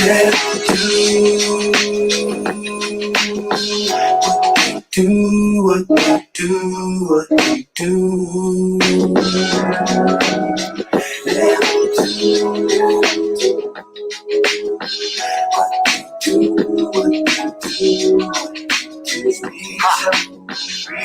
What they do.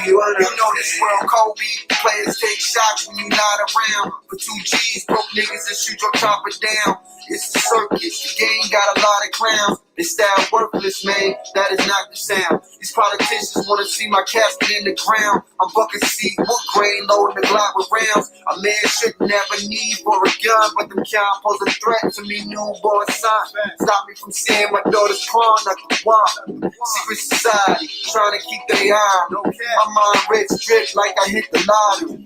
You know this world, Kobe. Players take shots when you're not around. For 2 G's, broke niggas and shoot your chopper down. It's a circus, the game got a lot of clowns. They style worthless, man, that is not the sound. These politicians wanna see my casket in the ground. I'm bucket seat, wood grain, loading the Glock with rounds. A man shouldn't never need for a gun, but them can't pose a threat to me, newborn son. Stop me from seeing my daughter's prom, like the one. Secret society, trying to keep their eye. My mind rich, drip like I hit the lottery.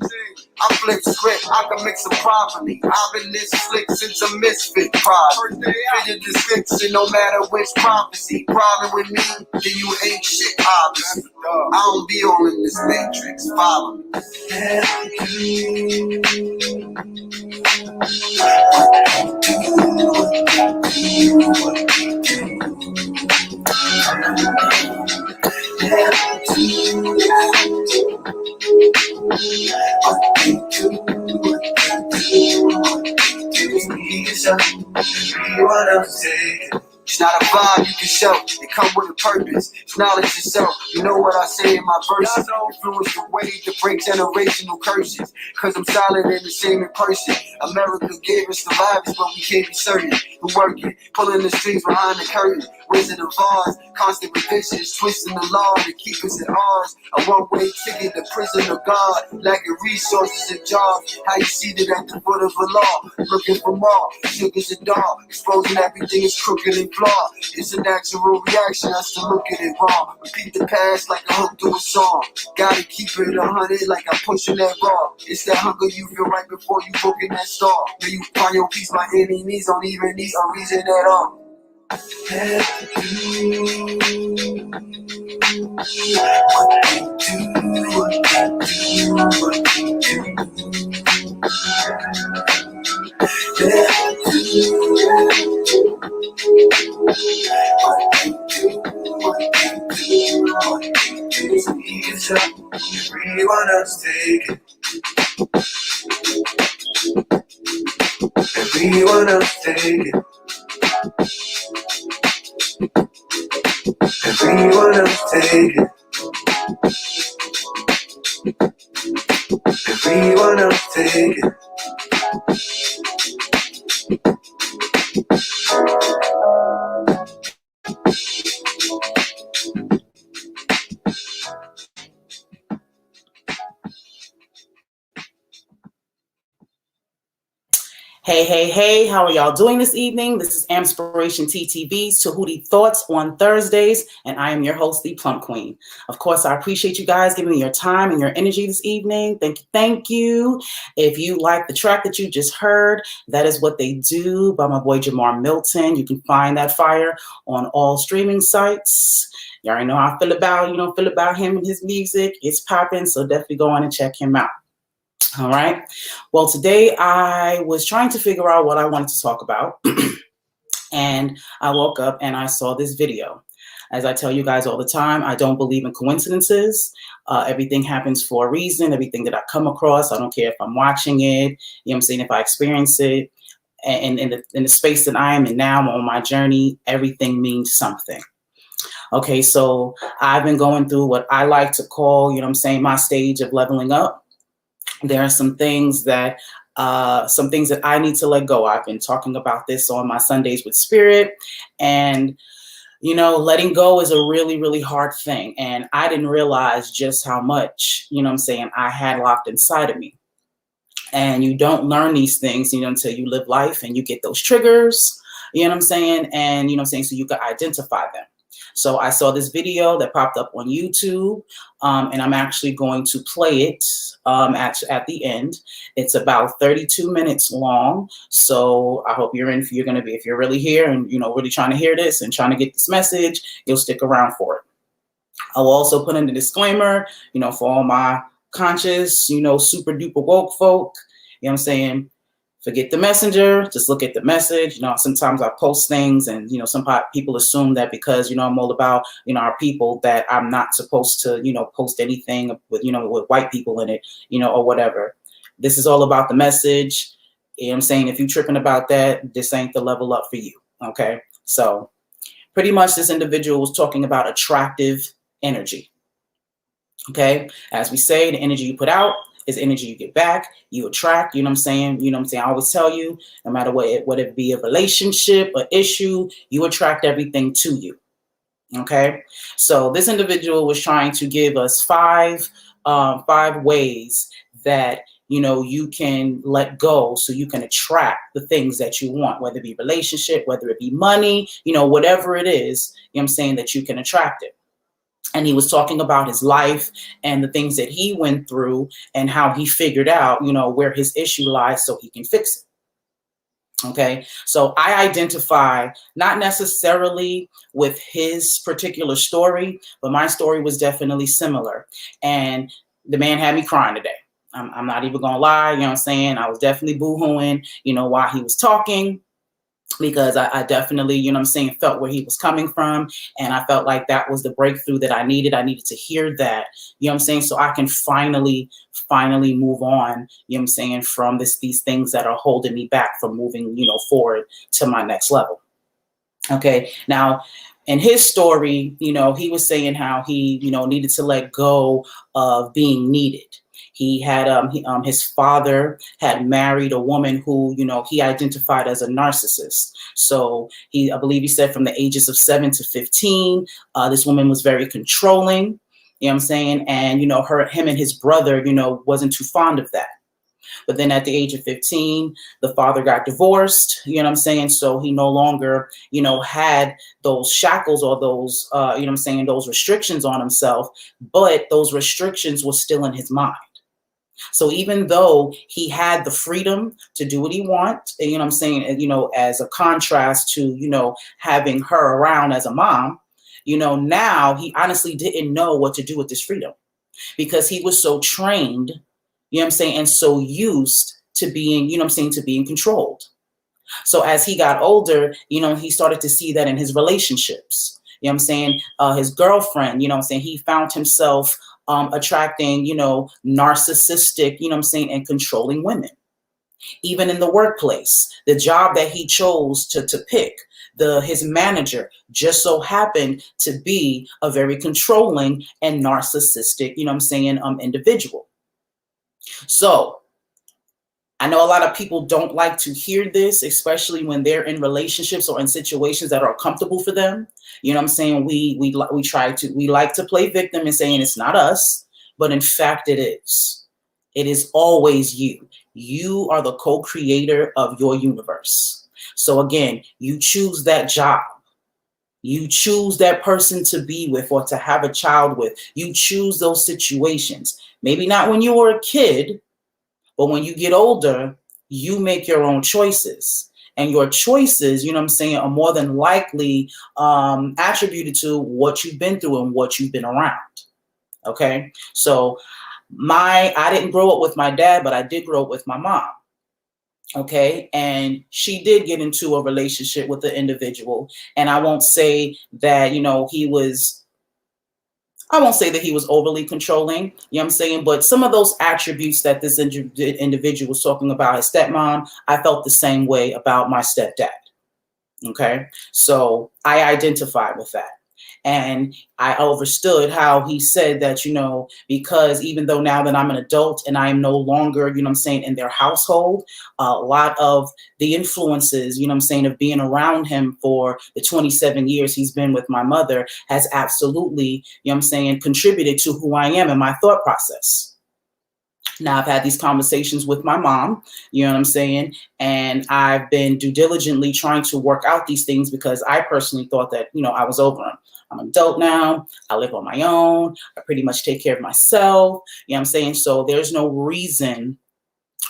I flip script, I can mix them properly. I've been this slick since a misfit product. Fit the description, no matter which prophecy. Problem with me, then you ain't shit, obviously. I don't be all in this matrix, follow me. It's not a vibe you can show, it come with a purpose. It's knowledge itself, you know what I say in my verses. Influence the way to break generational curses. Cause I'm solid and the same in person. America gave us the vibes, but we can't be certain. We're working, pulling the strings behind the curtain. Wizard of Oz, constant revisions, twisting the law to keep us at ours. A one-way ticket to prison of God, lacking resources and jobs. How you seated at the foot of a law, looking for more, sugars and dog, exposing everything is crooked and flawed. It's a natural reaction, us to look at it wrong. Repeat the past like a hook to a song. Gotta keep it 100 like I'm pushing that raw. It's that hunger you feel right before you book in that star. May you find your peace, my enemies don't even need a reason at all. Everyone else take it. Everyone else take it. Everyone else take it. Everyone else take it. Hey, how are y'all doing this evening? This is AMPspirationTTV's Tehuti Thoughts on Thursdays, and I am your host, the Plum Queen. Of course, I appreciate you guys giving me your time and your energy this evening. Thank you. If you like the track that you just heard, that is What They Do by my boy Jamar Milton. You can find that fire on all streaming sites. You already know how I feel about him and his music. It's popping, so definitely go on and check him out. All right. Well, today I was trying to figure out what I wanted to talk about. And I woke up and I saw this video. As I tell you guys all the time, I don't believe in coincidences. Everything happens for a reason. Everything that I come across, I don't care if I'm watching it, you know what I'm saying, if I experience it. And in the space that I am in now on my journey, everything means something. Okay, so I've been going through what I like to call, you know what I'm saying, my stage of leveling up. There are some things that I need to let go. I've been talking about this on my Sundays with Spirit, and you know, letting go is a really, really hard thing. And I didn't realize just how much, you know what I'm saying, I had locked inside of me. And you don't learn these things, you know, until you live life and you get those triggers, you know what I'm saying? And you know what I'm saying, so you can identify them. So I saw this video that popped up on YouTube, and I'm actually going to play it at the end. It's about 32 minutes long. So I hope if you're really here and, you know, really trying to hear this and trying to get this message, you'll stick around for it. I will also put in the disclaimer, you know, for all my conscious, you know, super duper woke folk, you know what I'm saying? Forget the messenger, just look at the message. You know, sometimes I post things and, you know, some people assume that because, you know, I'm all about, you know, our people, that I'm not supposed to, you know, post anything with, you know, with white people in it, you know, or whatever. This is all about the message. You know what I'm saying? If you're tripping about that, this ain't the level up for you. Okay. So pretty much this individual was talking about attractive energy. Okay. As we say, the energy you put out is energy you get back, you attract, you know what I'm saying? You know what I'm saying? I always tell you, no matter what it be, a relationship, an issue, you attract everything to you. Okay. So this individual was trying to give us five ways that, you know, you can let go so you can attract the things that you want, whether it be relationship, whether it be money, you know, whatever it is, you know what I'm saying, that you can attract it. And he was talking about his life and the things that he went through and how he figured out, you know, where his issue lies so he can fix it. Okay. So I identify not necessarily with his particular story, but my story was definitely similar. And the man had me crying today. I'm not even going to lie. You know what I'm saying? I was definitely boo-hooing, you know, while he was talking, because I definitely, you know what I'm saying, felt where he was coming from. And I felt like that was the breakthrough that I needed. I needed to hear that, you know what I'm saying, so I can finally move on, you know what I'm saying, from these things that are holding me back from moving, you know, forward to my next level. Okay. Now, in his story, you know, he was saying how he, you know, needed to let go of being needed. He had his father had married a woman who, you know, he identified as a narcissist. So I believe he said from the ages of 7 to 15, this woman was very controlling, you know what I'm saying? And, you know, him and his brother, you know, wasn't too fond of that. But then at the age of 15, the father got divorced, you know what I'm saying? So he no longer, you know, had those shackles or those, you know what I'm saying, those restrictions on himself, but those restrictions were still in his mind. So even though he had the freedom to do what he wants, you know what I'm saying, you know, as a contrast to, you know, having her around as a mom, you know, now he honestly didn't know what to do with this freedom because he was so trained, you know what I'm saying, and so used to being, you know what I'm saying, to being controlled. So as he got older, you know, he started to see that in his relationships, you know what I'm saying, his girlfriend, you know what I'm saying, he found himself attracting, you know, narcissistic, you know what I'm saying, and controlling women. Even in the workplace, the job that he chose to pick, his manager just so happened to be a very controlling and narcissistic, you know what I'm saying, individual. So I know a lot of people don't like to hear this, especially when they're in relationships or in situations that are comfortable for them. You know what I'm saying? We like to play victim and saying it's not us, but in fact it is. It is always you. You are the co-creator of your universe. So again, you choose that job. You choose that person to be with or to have a child with. You choose those situations. Maybe not when you were a kid, but when you get older, you make your own choices. And your choices, you know what I'm saying, are more than likely attributed to what you've been through and what you've been around. Okay? So I didn't grow up with my dad, but I did grow up with my mom. Okay? And she did get into a relationship with the individual. And I won't say that, you know, I won't say that he was overly controlling, you know what I'm saying? But some of those attributes that this individual was talking about, his stepmom, I felt the same way about my stepdad. Okay. So I identified with that. And I understood how he said that, you know, because even though now that I'm an adult and I am no longer, you know what I'm saying, in their household, a lot of the influences, you know what I'm saying, of being around him for the 27 years he's been with my mother has absolutely, you know what I'm saying, contributed to who I am and my thought process. Now, I've had these conversations with my mom, you know what I'm saying? And I've been diligently trying to work out these things because I personally thought that, you know, I was over them. I'm an adult now. I live on my own. I pretty much take care of myself. You know what I'm saying? So there's no reason,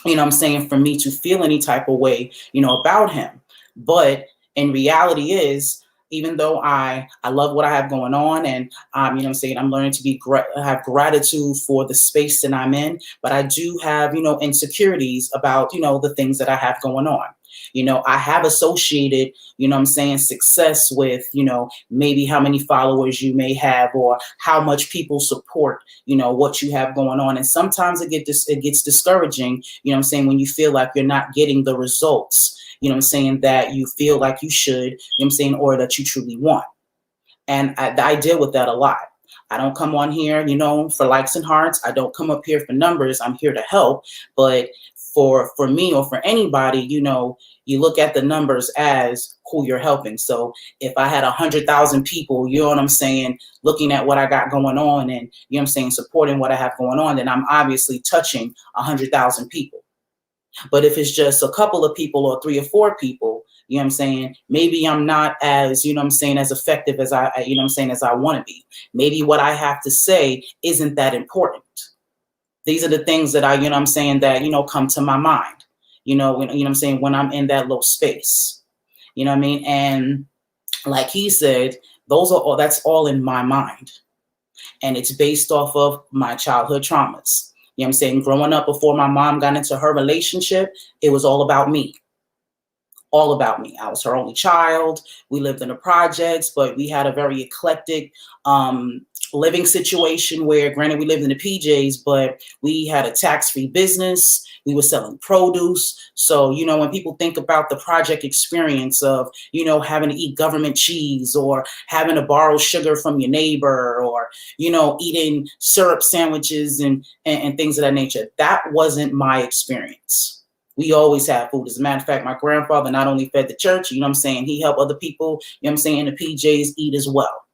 you know what I'm saying, for me to feel any type of way, you know, about him. But in reality is, even though I love what I have going on, and you know what I'm saying, I'm learning to have gratitude for the space that I'm in, but I do have, you know, insecurities about, you know, the things that I have going on. You know, I have associated, you know what I'm saying, success with, you know, maybe how many followers you may have or how much people support, you know, what you have going on. And sometimes it gets discouraging, you know what I'm saying, when you feel like you're not getting the results, you know what I'm saying, that you feel like you should, you know what I'm saying, or that you truly want. And I deal with that a lot. I don't come on here, you know, for likes and hearts. I don't come up here for numbers. I'm here to help. But for me or for anybody, you know, you look at the numbers as who you're helping. So if I had 100,000 people, you know what I'm saying, looking at what I got going on and, you know what I'm saying, supporting what I have going on, then I'm obviously touching 100,000 people. But if it's just a couple of people or 3 or 4 people, you know what I'm saying, maybe I'm not as, you know what I'm saying, as effective as you know what I'm saying, as I want to be. Maybe what I have to say isn't that important. These are the things that you know what I'm saying, that, you know, come to my mind, you know, when, you know what I'm saying, when I'm in that little space, you know what I mean? And like he said, that's all in my mind. And it's based off of my childhood traumas. You know what I'm saying? Growing up, before my mom got into her relationship, it was all about me. All about me. I was her only child. We lived in the projects, but we had a very eclectic living situation where, granted, we lived in the PJs, but we had a tax-free business. We were selling produce. So, you know, when people think about the project experience of, you know, having to eat government cheese or having to borrow sugar from your neighbor or, you know, eating syrup sandwiches and things of that nature, that wasn't my experience. We always had food. As a matter of fact, my grandfather not only fed the church, you know what I'm saying, he helped other people, you know what I'm saying, in the PJs eat as well.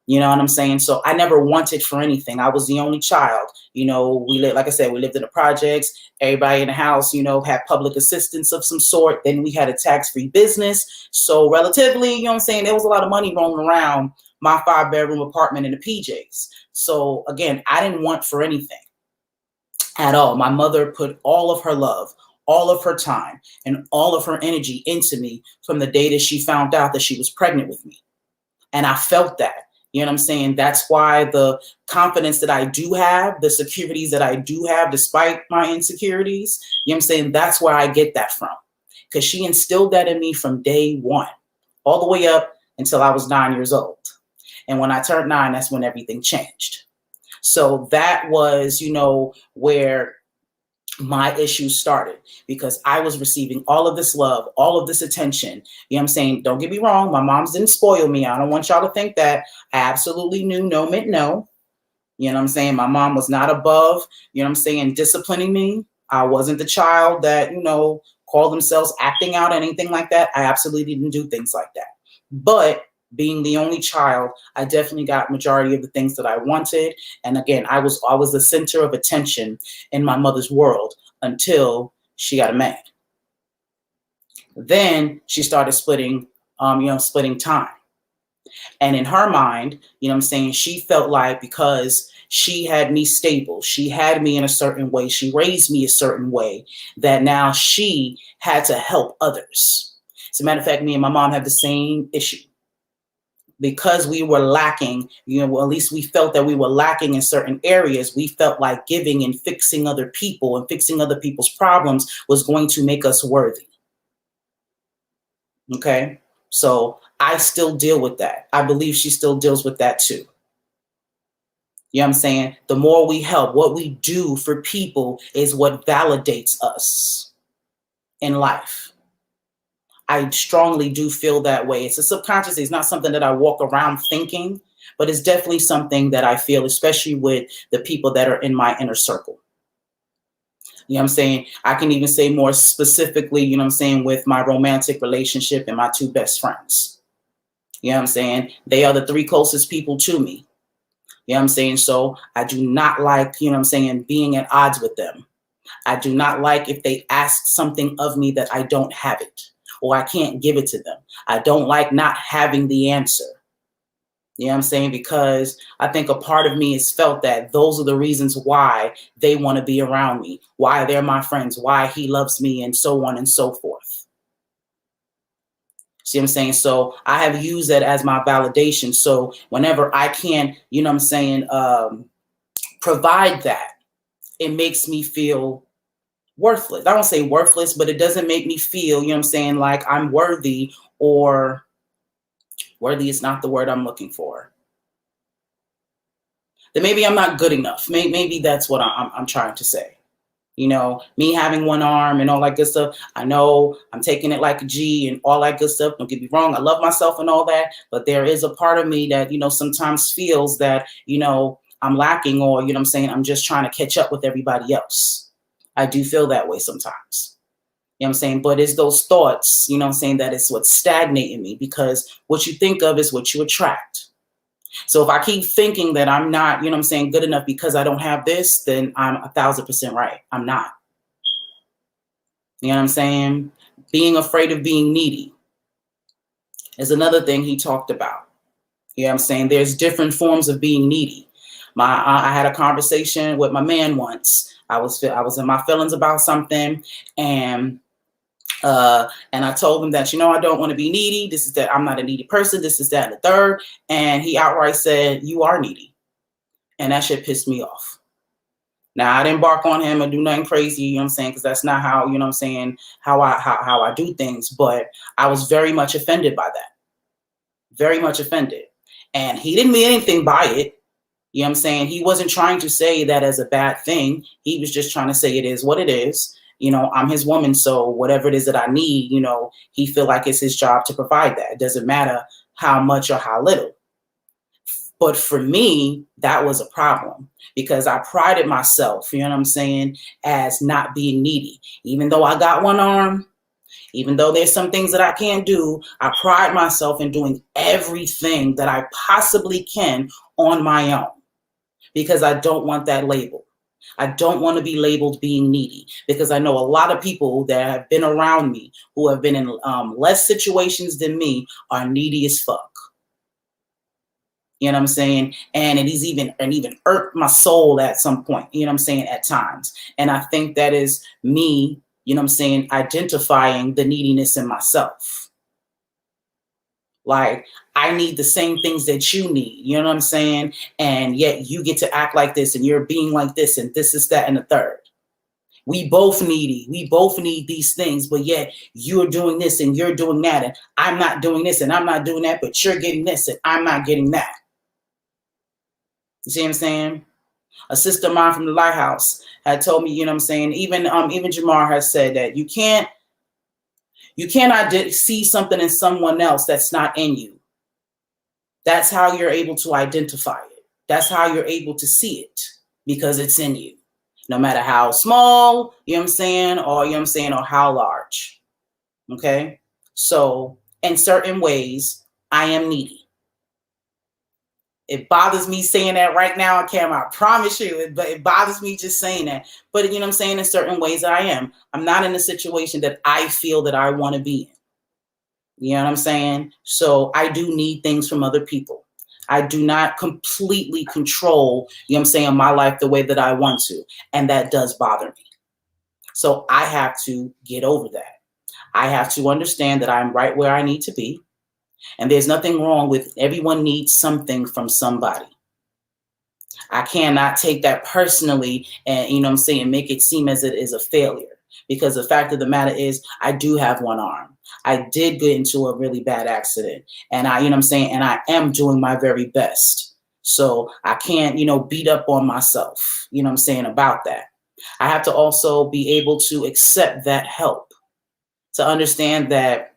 You know what I'm saying? So I never wanted for anything. I was the only child. You know, like I said, we lived in the projects. Everybody in the house, you know, had public assistance of some sort. Then we had a tax-free business. So relatively, you know what I'm saying, there was a lot of money rolling around my 5-bedroom apartment in the PJs. So again, I didn't want for anything at all. My mother put all of her love, all of her time, and all of her energy into me from the day that she found out that she was pregnant with me. And I felt that. You know what I'm saying? That's why the confidence that I do have, the securities that I do have, despite my insecurities, you know what I'm saying? That's where I get that from. Because she instilled that in me from day one, all the way up until I was 9 years old. And when I turned 9, that's when everything changed. So that was, you know, where my issues started, because I was receiving all of this love, all of this attention. You know what I'm saying? Don't get me wrong. My moms didn't spoil me. I don't want y'all to think that. I absolutely knew no meant no. You know what I'm saying? My mom was not above, you know what I'm saying, disciplining me. I wasn't the child that, you know, called themselves acting out, anything like that. I absolutely didn't do things like that. But being the only child, I definitely got majority of the things that I wanted. And again, I was the center of attention in my mother's world until she got a man. Then she started splitting time. And in her mind, you know what I'm saying, she felt like because she had me stable, she had me in a certain way, she raised me a certain way, that now she had to help others. As a matter of fact, me and my mom have the same issue. Because we were lacking, you know, well, at least we felt that we were lacking in certain areas. We felt like giving and fixing other people and fixing other people's problems was going to make us worthy. Okay, so I still deal with that. I believe she still deals with that too. You know what I'm saying? The more we help, what we do for people is what validates us in life. I strongly do feel that way. It's a subconscious. It's not something that I walk around thinking, but it's definitely something that I feel, especially with the people that are in my inner circle. You know what I'm saying? I can even say more specifically, you know what I'm saying, with my romantic relationship and my 2 best friends. You know what I'm saying? They are the 3 closest people to me. You know what I'm saying? So I do not like, you know what I'm saying, being at odds with them. I do not like if they ask something of me that I don't have it, or I can't give it to them. I don't like not having the answer. You know what I'm saying? Because I think a part of me has felt that those are the reasons why they want to be around me, why they're my friends, why he loves me, and so on and so forth. See what I'm saying? So I have used that as my validation. So whenever I can, you know what I'm saying, provide that, it makes me feel worthless. I don't say worthless, but it doesn't make me feel, you know what I'm saying, like I'm worthy, or worthy is not the word I'm looking for. Then maybe I'm not good enough. Maybe that's what I'm trying to say. You know, me having one arm and all that good stuff. I know I'm taking it like a G and all that good stuff. Don't get me wrong. I love myself and all that. But there is a part of me that, you know, sometimes feels that, you know, I'm lacking, or, you know what I'm saying, I'm just trying to catch up with everybody else. I do feel that way sometimes. You know what I'm saying? But it's those thoughts, you know what I'm saying, that is what's stagnating me, because what you think of is what you attract. So if I keep thinking that I'm not, you know what I'm saying, good enough because I don't have this, then I'm 1,000% right. I'm not. You know what I'm saying? Being afraid of being needy is another thing he talked about. You know what I'm saying? There's different forms of being needy. I had a conversation with my man once. I was in my feelings about something, and I told him that, you know, I don't want to be needy. This is that. I'm not a needy person. This is that and the third. And he outright said, "You are needy." And that shit pissed me off. Now, I didn't bark on him or do nothing crazy, you know what I'm saying, because that's not how, you know what I'm saying, how I do things. But I was very much offended by that. Very much offended. And he didn't mean anything by it. You know what I'm saying? He wasn't trying to say that as a bad thing. He was just trying to say it is what it is. You know, I'm his woman, so whatever it is that I need, you know, he feel like it's his job to provide that. It doesn't matter how much or how little. But for me, that was a problem, because I prided myself, you know what I'm saying, as not being needy. Even though I got one arm, even though there's some things that I can't do, I pride myself in doing everything that I possibly can on my own, because I don't want that label. I don't want to be labeled being needy, because I know a lot of people that have been around me who have been in less situations than me are needy as fuck. You know what I'm saying? And it is even irked my soul at some point, you know what I'm saying, at times. And I think that is me, you know what I'm saying, identifying the neediness in myself. Like, I need the same things that you need, you know what I'm saying? And yet you get to act like this, and you're being like this, and this is that and the third. We both needy. We both need these things, but yet you're doing this and you're doing that, and I'm not doing this and I'm not doing that, but you're getting this and I'm not getting that. You see what I'm saying? A sister of mine from the Lighthouse had told me, you know what I'm saying, even Jamar has said that you can't see something in someone else that's not in you. That's how you're able to identify it. That's how you're able to see it, because it's in you. No matter how small, you know what I'm saying, or you know what I'm saying, or how large. Okay? So in certain ways, I am needy. It bothers me saying that right now on camera. I promise you, it bothers me just saying that. But you know what I'm saying, in certain ways I am. I'm not in a situation that I feel that I want to be in. You know what I'm saying? So I do need things from other people. I do not completely control, you know what I'm saying, my life the way that I want to. And that does bother me. So I have to get over that. I have to understand that I'm right where I need to be. And there's nothing wrong with everyone needs something from somebody. I cannot take that personally and, you know what I'm saying, make it seem as it is a failure. Because the fact of the matter is, I do have one arm. I did get into a really bad accident. And I, you know what I'm saying, and I am doing my very best. So I can't, you know, beat up on myself, you know what I'm saying, about that. I have to also be able to accept that help, to understand that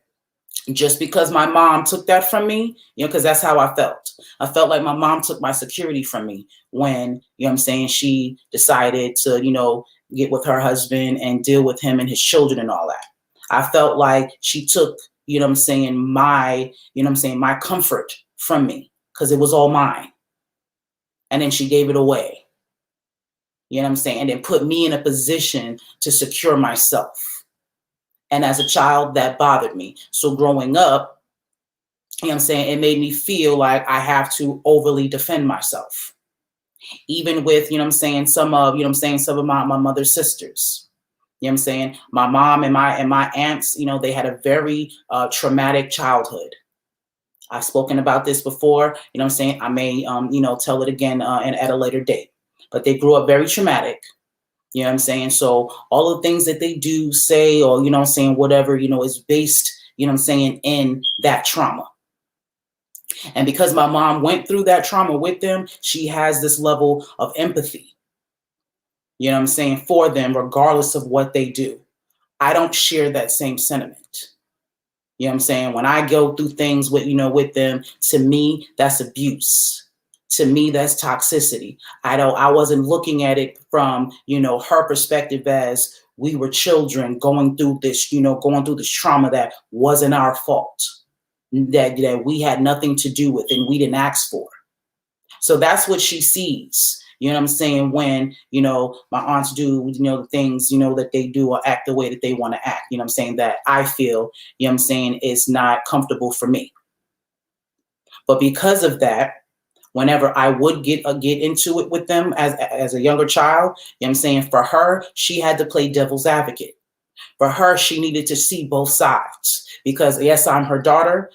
just because my mom took that from me, you know, because that's how I felt. I felt like my mom took my security from me when, you know what I'm saying, she decided to, you know, get with her husband and deal with him and his children and all that. I felt like she took, you know what I'm saying, my, you know what I'm saying, my comfort from me, because it was all mine. And then she gave it away. You know what I'm saying? And then put me in a position to secure myself. And as a child, that bothered me. So growing up, you know what I'm saying, it made me feel like I have to overly defend myself. Even with, you know what I'm saying, some of, you know what I'm saying, some of my mother's sisters. You know what I'm saying? My mom and my aunts, they had a very traumatic childhood. I've spoken about this before. You know what I'm saying? I may, tell it again and at a later date. But they grew up very traumatic. You know what I'm saying? So all the things that they do, say, or, whatever, is based, in that trauma. And because my mom went through that trauma with them, she has this level of empathy, for them, regardless of what they do. I don't share that same sentiment. You know what I'm saying? When I go through things with them, to me, that's abuse. To me, that's toxicity. I wasn't looking at it from, her perspective as we were children going through this trauma that wasn't our fault, that we had nothing to do with and we didn't ask for. So that's what she sees. You know what I'm saying? When, my aunts do, the things, that they do or act the way that they want to act, you know what I'm saying? That I feel, is not comfortable for me. But because of that, whenever I would get into it with them as a younger child, for her, she had to play devil's advocate. For her, she needed to see both sides because yes, I'm her daughter,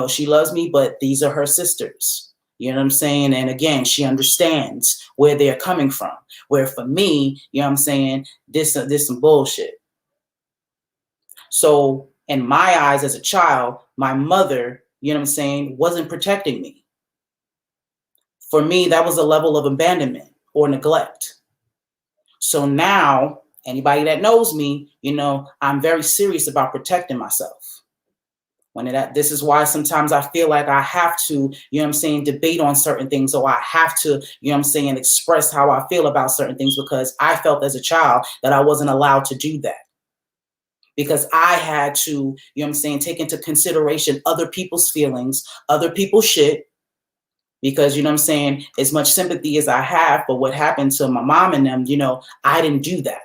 she loves me, but these are her sisters. You know what I'm saying? And again, she understands where they're coming from. Where for me, this some bullshit. So in my eyes as a child, my mother, wasn't protecting me. For me, that was a level of abandonment or neglect. So now, anybody that knows me, I'm very serious about protecting myself. This is why sometimes I feel like I have to, debate on certain things, or I have to, express how I feel about certain things, because I felt as a child that I wasn't allowed to do that. Because I had to, take into consideration other people's feelings, other people's shit. Because, as much sympathy as I have for what happened to my mom and them, I didn't do that.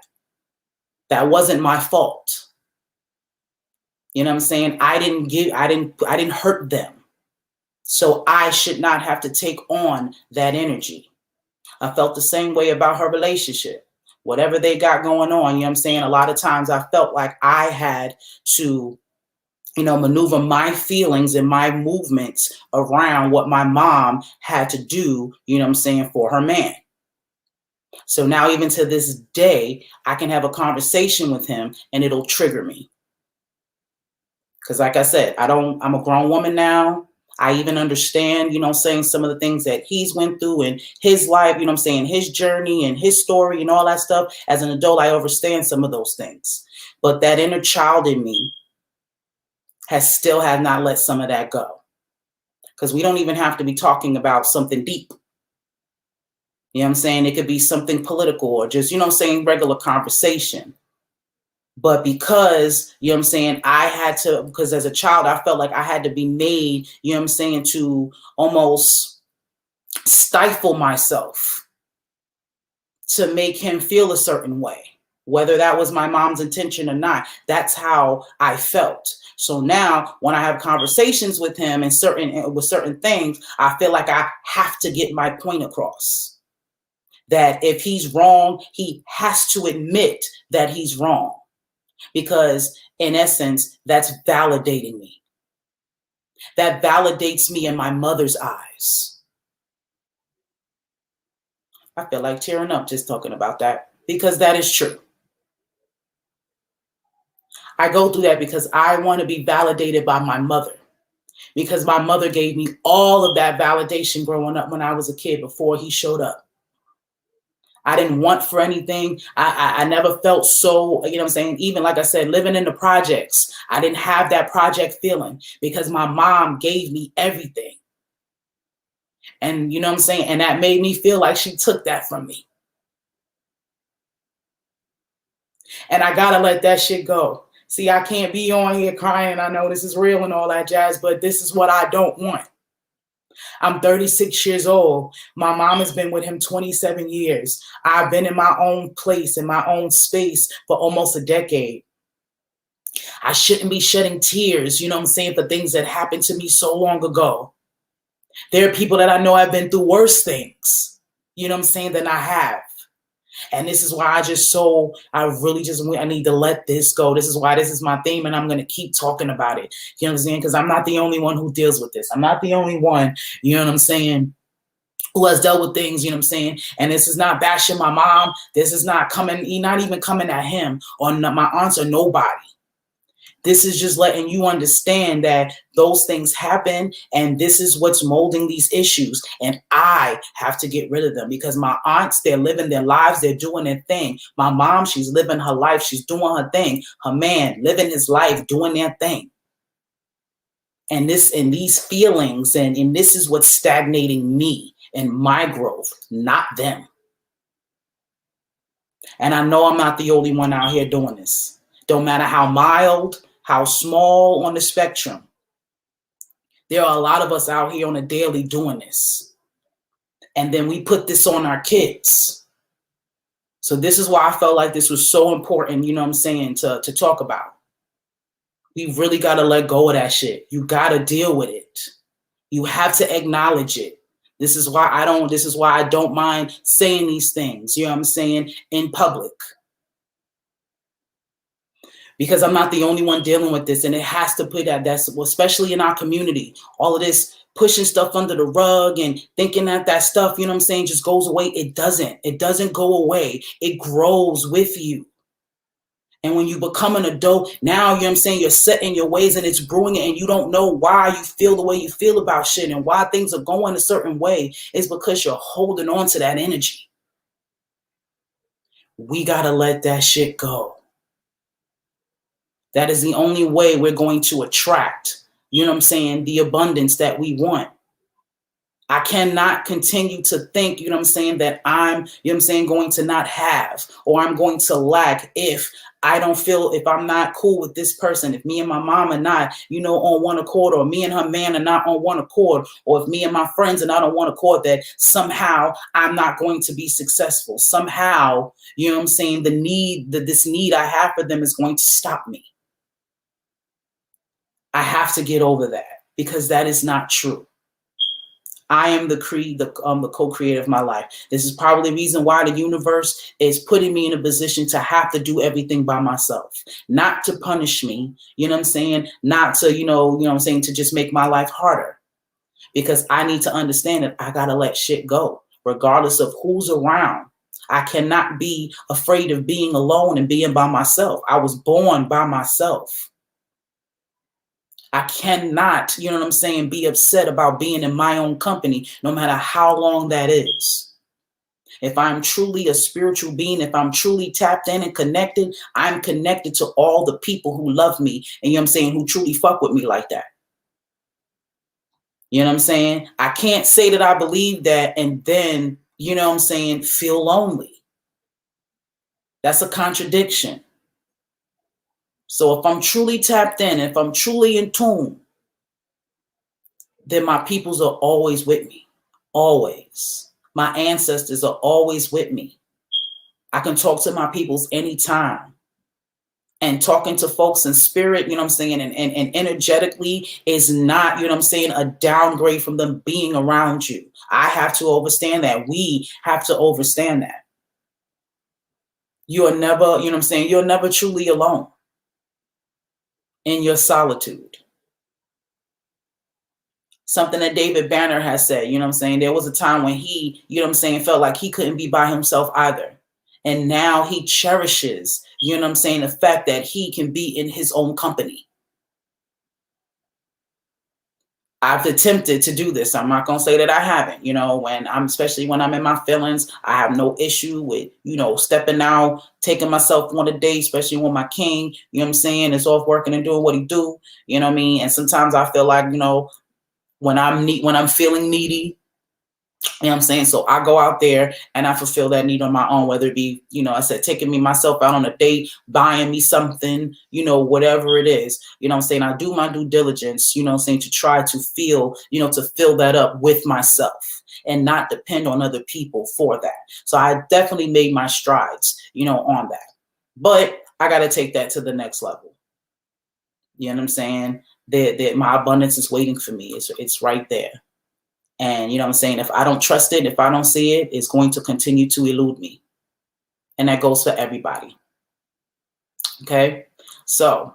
That wasn't my fault. You know what I'm saying? I didn't hurt them. So I should not have to take on that energy. I felt the same way about her relationship. Whatever they got going on, a lot of times I felt like I had to, maneuver my feelings and my movements around what my mom had to do, for her man. So now even to this day, I can have a conversation with him and it'll trigger me. Because like I said, I'm a grown woman now. I even understand, some of the things that he's went through in his life, his journey and his story and all that stuff. As an adult, I understand some of those things. But that inner child in me has not let some of that go. Because we don't even have to be talking about something deep. You know what I'm saying? It could be something political or just, regular conversation. But because, I had to, because as a child, I felt like I had to be made, to almost stifle myself to make him feel a certain way, whether that was my mom's intention or not. That's how I felt. So now when I have conversations with him and with certain things, I feel like I have to get my point across. That if he's wrong, he has to admit that he's wrong. Because in essence, that's validating me. That validates me in my mother's eyes. I feel like tearing up just talking about that, because that is true. I go through that because I want to be validated by my mother. Because my mother gave me all of that validation growing up when I was a kid before he showed up. I didn't want for anything. I never felt so, even like I said, living in the projects, I didn't have that project feeling because my mom gave me everything. And and that made me feel like she took that from me. And I gotta let that shit go. See, I can't be on here crying. I know this is real and all that jazz, but this is what I don't want. I'm 36 years old. My mom has been with him 27 years. I've been in my own place, in my own space for almost a decade. I shouldn't be shedding tears, for things that happened to me so long ago. There are people that I know have been through worse things, than I have. And this is why I need to let this go. This is why this is my theme, and I'm going to keep talking about it. You know what I'm saying? Because I'm not the only one who deals with this. I'm not the only one, you know what I'm saying, who has dealt with things, you know what I'm saying? And this is not bashing my mom. This is not even coming at him or my aunts or nobody. This is just letting you understand that those things happen, and this is what's molding these issues. And I have to get rid of them because my aunts, they're living their lives. They're doing their thing. My mom, she's living her life. She's doing her thing. Her man living his life, doing their thing. And these feelings, and this is what's stagnating me and my growth, not them. And I know I'm not the only one out here doing this. Don't matter how mild, how small on the spectrum. There are a lot of us out here on a daily doing this. And then we put this on our kids. So this is why I felt like this was so important, you know what I'm saying, to talk about. We really got to let go of that shit. You got to deal with it. You have to acknowledge it. This is why I don't mind saying these things, you know what I'm saying, in public. Because I'm not the only one dealing with this, and it has to put that's especially in our community. All of this pushing stuff under the rug and thinking that stuff, you know what I'm saying, just goes away. It doesn't. It doesn't go away. It grows with you. And when you become an adult, now, you know what I'm saying, you're set in your ways and it's brewing it, and you don't know why you feel the way you feel about shit and why things are going a certain way. It's because you're holding on to that energy. We got to let that shit go. That is the only way we're going to attract, you know what I'm saying, the abundance that we want. I cannot continue to think, you know what I'm saying, that I'm, you know what I'm saying, going to not have, or I'm going to lack if I'm not cool with this person, if me and my mom are not, you know, on one accord, or me and her man are not on one accord, or if me and my friends are not on one accord, that somehow I'm not going to be successful. Somehow, you know what I'm saying, this need I have for them is going to stop me. I have to get over that, because that is not true. I am the co-creator of my life. This is probably the reason why the universe is putting me in a position to have to do everything by myself, not to punish me, you know what I'm saying, not to, you know what I'm saying, to just make my life harder, because I need to understand that I got to let shit go, regardless of who's around. I cannot be afraid of being alone and being by myself. I was born by myself. I cannot, you know what I'm saying, be upset about being in my own company, no matter how long that is. If I'm truly a spiritual being, if I'm truly tapped in and connected, I'm connected to all the people who love me and, you know what I'm saying, who truly fuck with me like that. You know what I'm saying? I can't say that I believe that and then, you know what I'm saying, feel lonely. That's a contradiction. So if I'm truly tapped in, if I'm truly in tune, then my peoples are always with me. Always. My ancestors are always with me. I can talk to my peoples anytime. And talking to folks in spirit, you know what I'm saying, and energetically is not, you know what I'm saying, a downgrade from them being around you. I have to understand that. We have to understand that. You're never, you know what I'm saying, you're never truly alone in your solitude. Something that David Banner has said, you know what I'm saying, there was a time when he, you know what I'm saying, felt like he couldn't be by himself either. And now he cherishes, you know what I'm saying, the fact that he can be in his own company. I've attempted to do this. I'm not going to say that I haven't, you know, especially when I'm in my feelings, I have no issue with, you know, stepping out, taking myself on a date, especially when my king, you know what I'm saying, is off working and doing what he do, you know what I mean? And sometimes I feel like, you know, when I'm feeling needy, you know what I'm saying? So I go out there and I fulfill that need on my own, whether it be, you know, I said, taking myself out on a date, buying me something, you know, whatever it is, you know what I'm saying? I do my due diligence, you know what I'm saying, to try to feel, you know, to fill that up with myself and not depend on other people for that. So I definitely made my strides, you know, on that. But I got to take that to the next level. You know what I'm saying? That my abundance is waiting for me. It's right there. And, you know what I'm saying, if I don't trust it, if I don't see it, it's going to continue to elude me. And that goes for everybody. Okay, so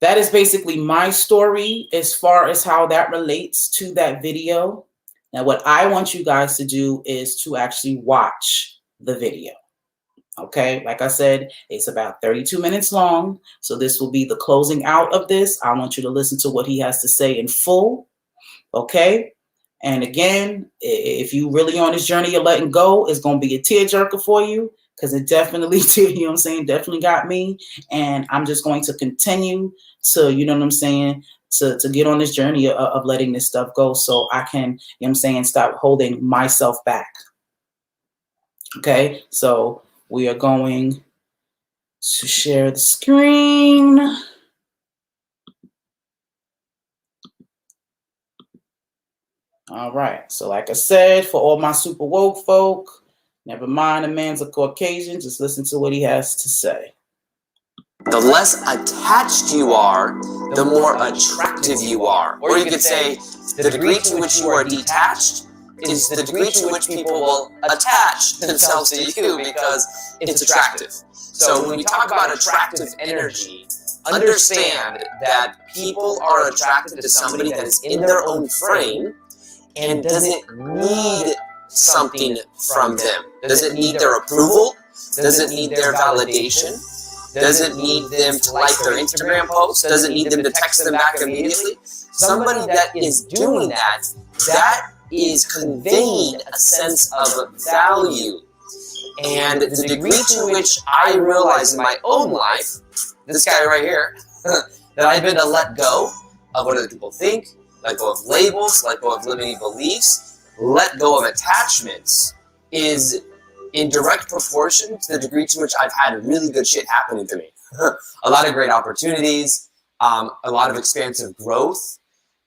that is basically my story as far as how that relates to that video. Now, what I want you guys to do is to actually watch the video. Okay, like I said, it's about 32 minutes long. So this will be the closing out of this. I want you to listen to what he has to say in full. Okay. And again, if you really on this journey of letting go, it's going to be a tearjerker for you, because it definitely, you know what I'm saying, definitely got me. And I'm just going to continue to, you know what I'm saying, to get on this journey of letting this stuff go, so I can, you know what I'm saying, stop holding myself back. Okay, so we are going to share the screen. All right, so like I said, for all my super woke folk, never mind a man's a Caucasian, just listen to what he has to say. The less attached you are, the more attractive you are. Or you could say, the degree to which you are detached is the degree to which people will attach themselves to you because it's attractive. So when we talk about attractive energy, understand that people are attracted to somebody that is in their own frame and doesn't need something from them. Doesn't need their approval, doesn't need their validation, doesn't need them to like their Instagram post, doesn't need them to text them back immediately. Somebody that is doing that, that is conveying a sense of value. And the degree to which I realize in my own life, this guy right here, that I've been to let go of what other people think, let go of labels, let go of limiting beliefs, let go of attachments, is in direct proportion to the degree to which I've had really good shit happening to me. A lot of great opportunities, a lot of expansive growth,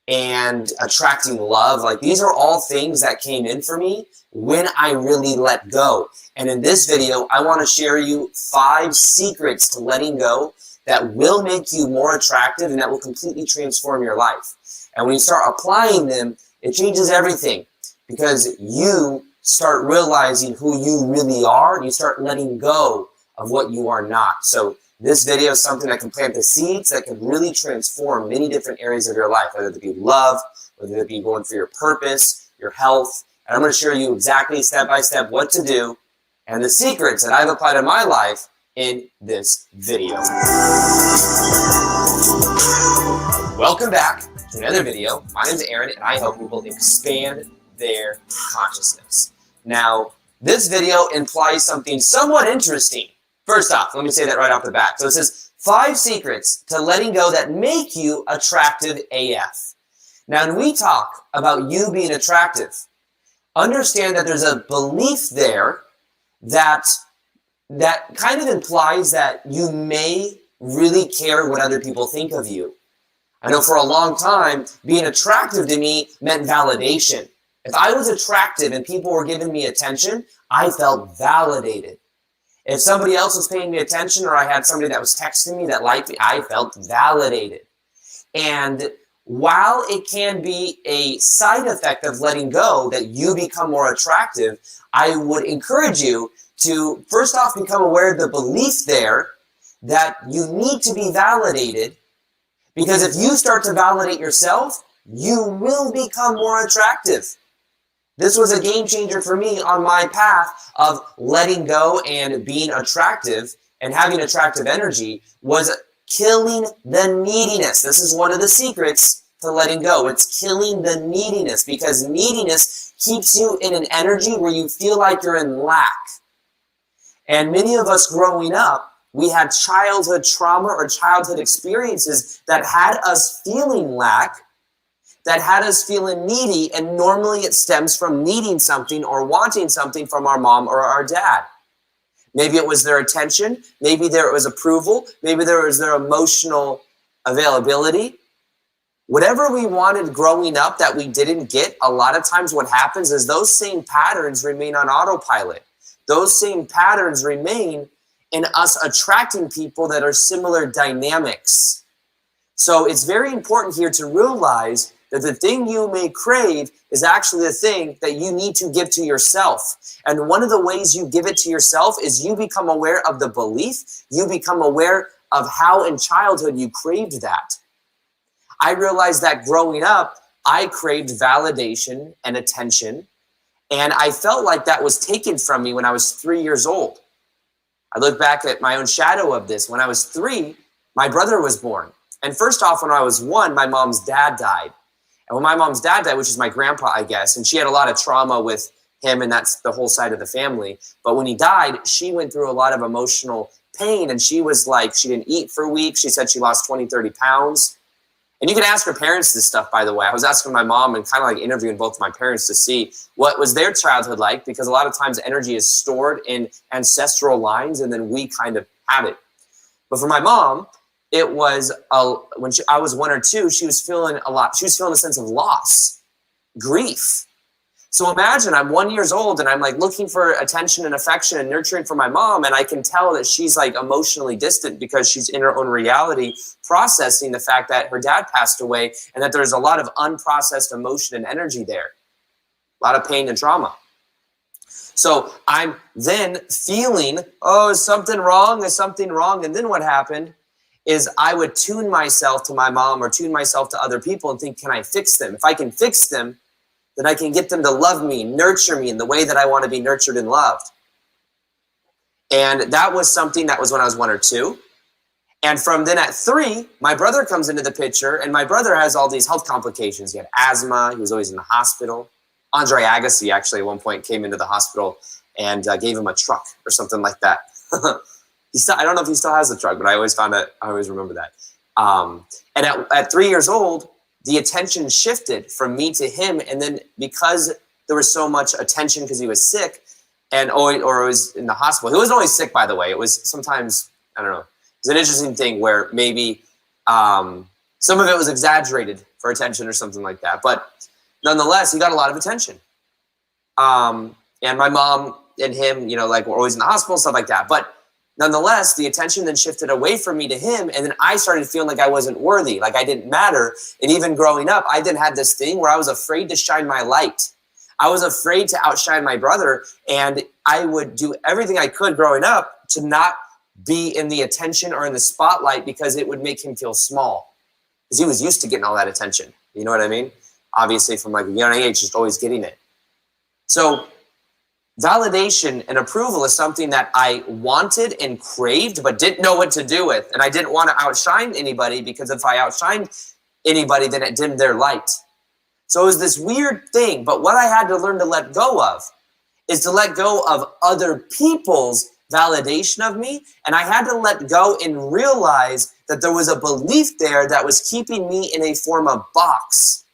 and attracting love. Like, these are all things that came in for me when I really let go. And in this video, I want to share you 5 secrets to letting go that will make you more attractive and that will completely transform your life. And when you start applying them, it changes everything, because you start realizing who you really are, and you start letting go of what you are not. So this video is something that can plant the seeds that can really transform many different areas of your life, whether it be love, whether it be going for your purpose, your health. And I'm going to show you exactly step by step what to do and the secrets that I've applied in my life in this video. Welcome back to another video. My name is Aaron, and I help people expand their consciousness. Now, this video implies something somewhat interesting. First off, let me say that right off the bat. So it says 5 secrets to letting go that make you attractive AF. Now, when we talk about you being attractive, understand that there's a belief there that kind of implies that you may really care what other people think of you. I know for a long time, being attractive to me meant validation. If I was attractive and people were giving me attention, I felt validated. If somebody else was paying me attention, or I had somebody that was texting me that liked me, I felt validated. And while it can be a side effect of letting go that you become more attractive, I would encourage you to first off become aware of the belief there that you need to be validated, because if you start to validate yourself, you will become more attractive. This was a game changer for me on my path of letting go and being attractive and having attractive energy, was killing the neediness. This is one of the secrets to letting go. It's killing the neediness, because neediness keeps you in an energy where you feel like you're in lack. And many of us growing up, we had childhood trauma or childhood experiences that had us feeling lack, that had us feeling needy, and normally it stems from needing something or wanting something from our mom or our dad. Maybe it was their attention, maybe there was approval, maybe there was their emotional availability. Whatever we wanted growing up that we didn't get, a lot of times what happens is those same patterns remain on autopilot. Those same patterns remain in us attracting people that are similar dynamics. So it's very important here to realize that the thing you may crave is actually the thing that you need to give to yourself. And one of the ways you give it to yourself is you become aware of the belief, you become aware of how in childhood you craved that. I realized that growing up, I craved validation and attention, and I felt like that was taken from me when I was 3 years old. I look back at my own shadow of this. When I was 3, my brother was born. And first off, when I was 1, my mom's dad died. And when my mom's dad died, which is my grandpa, I guess, and she had a lot of trauma with him, and that's the whole side of the family. But when he died, she went through a lot of emotional pain, and she was like, she didn't eat for weeks. She said she lost 20, 30 pounds. And you can ask her parents this stuff, by the way. I was asking my mom and kind of like interviewing both my parents to see what was their childhood like, because a lot of times energy is stored in ancestral lines and then we kind of have it. But for my mom, it was when I was 1 or 2, she was feeling a lot. She was feeling a sense of loss, grief. So imagine I'm 1 year old and I'm like looking for attention and affection and nurturing from my mom, and I can tell that she's like emotionally distant because she's in her own reality, processing the fact that her dad passed away and that there's a lot of unprocessed emotion and energy there, a lot of pain and trauma. So I'm then feeling, oh, is something wrong? Is something wrong? And then what happened is I would tune myself to my mom or tune myself to other people and think, can I fix them? If I can fix them, then I can get them to love me, nurture me in the way that I want to be nurtured and loved. And that was something that was when I was 1 or 2. And from then at 3, my brother comes into the picture, and my brother has all these health complications. He had asthma. He was always in the hospital. Andre Agassi actually at one point came into the hospital and gave him a truck or something like that. I don't know if he still has the truck, but I always remember that. And at 3 years old, the attention shifted from me to him. And then because there was so much attention because he was sick or was in the hospital. He wasn't always sick, by the way. It was sometimes, I don't know. It's an interesting thing where maybe some of it was exaggerated for attention or something like that. But nonetheless, he got a lot of attention. And my mom and him, like were always in the hospital, stuff like that. But nonetheless, the attention then shifted away from me to him, and then I started feeling like I wasn't worthy, like I didn't matter. And even growing up, I then had this thing where I was afraid to shine my light. I was afraid to outshine my brother, and I would do everything I could growing up to not be in the attention or in the spotlight because it would make him feel small, because he was used to getting all that attention. You know what I mean? Obviously, from like a young age, just always getting it. So validation and approval is something that I wanted and craved, but didn't know what to do with. And I didn't want to outshine anybody, because if I outshined anybody, then it dimmed their light. So it was this weird thing. But what I had to learn to let go of is to let go of other people's validation of me. And I had to let go and realize that there was a belief there that was keeping me in a form of box,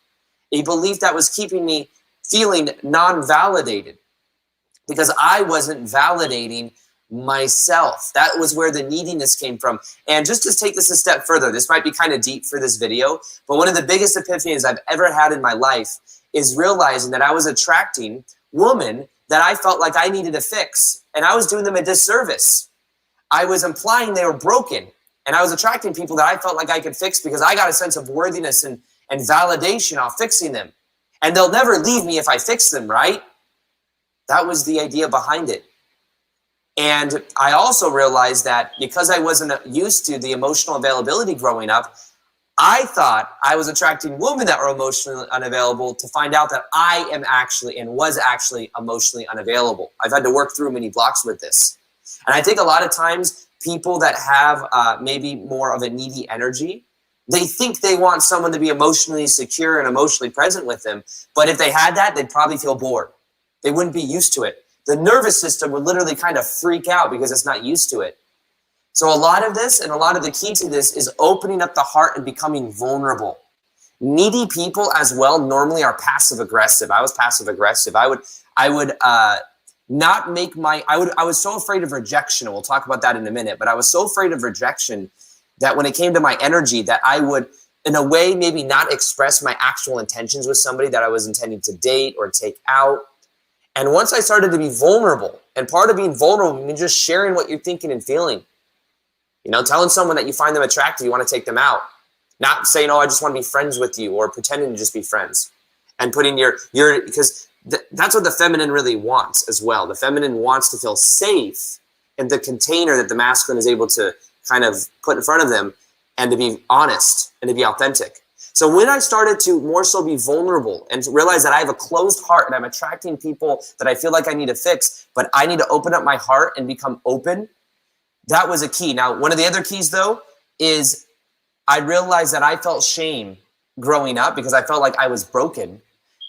a belief that was keeping me feeling non-validated, because I wasn't validating myself. That was where the neediness came from. And just to take this a step further, this might be kind of deep for this video, but one of the biggest epiphanies I've ever had in my life is realizing that I was attracting women that I felt like I needed to fix, and I was doing them a disservice. I was implying they were broken, and I was attracting people that I felt like I could fix because I got a sense of worthiness and validation off fixing them. And they'll never leave me if I fix them, right? That was the idea behind it. And I also realized that because I wasn't used to the emotional availability growing up, I thought I was attracting women that were emotionally unavailable, to find out that I am actually and was actually emotionally unavailable. I've had to work through many blocks with this. And I think a lot of times people that have maybe more of a needy energy, they think they want someone to be emotionally secure and emotionally present with them. But if they had that, they'd probably feel bored. They wouldn't be used to it. The nervous system would literally kind of freak out because it's not used to it. So a lot of this, and a lot of the key to this, is opening up the heart and becoming vulnerable. Needy people as well normally are passive aggressive. I was passive aggressive. I would not make I was so afraid of rejection. We'll talk about that in a minute, but I was so afraid of rejection that when it came to my energy, that I would, in a way, maybe not express my actual intentions with somebody that I was intending to date or take out. And once I started to be vulnerable, and part of being vulnerable means just sharing what you're thinking and feeling. Telling someone that you find them attractive, you want to take them out. Not saying, oh, I just want to be friends with you, or pretending to just be friends. And putting because that's what the feminine really wants as well. The feminine wants to feel safe in the container that the masculine is able to kind of put in front of them, and to be honest and to be authentic. So when I started to more so be vulnerable and to realize that I have a closed heart and I'm attracting people that I feel like I need to fix, but I need to open up my heart and become open, that was a key. Now, one of the other keys, though, is I realized that I felt shame growing up because I felt like I was broken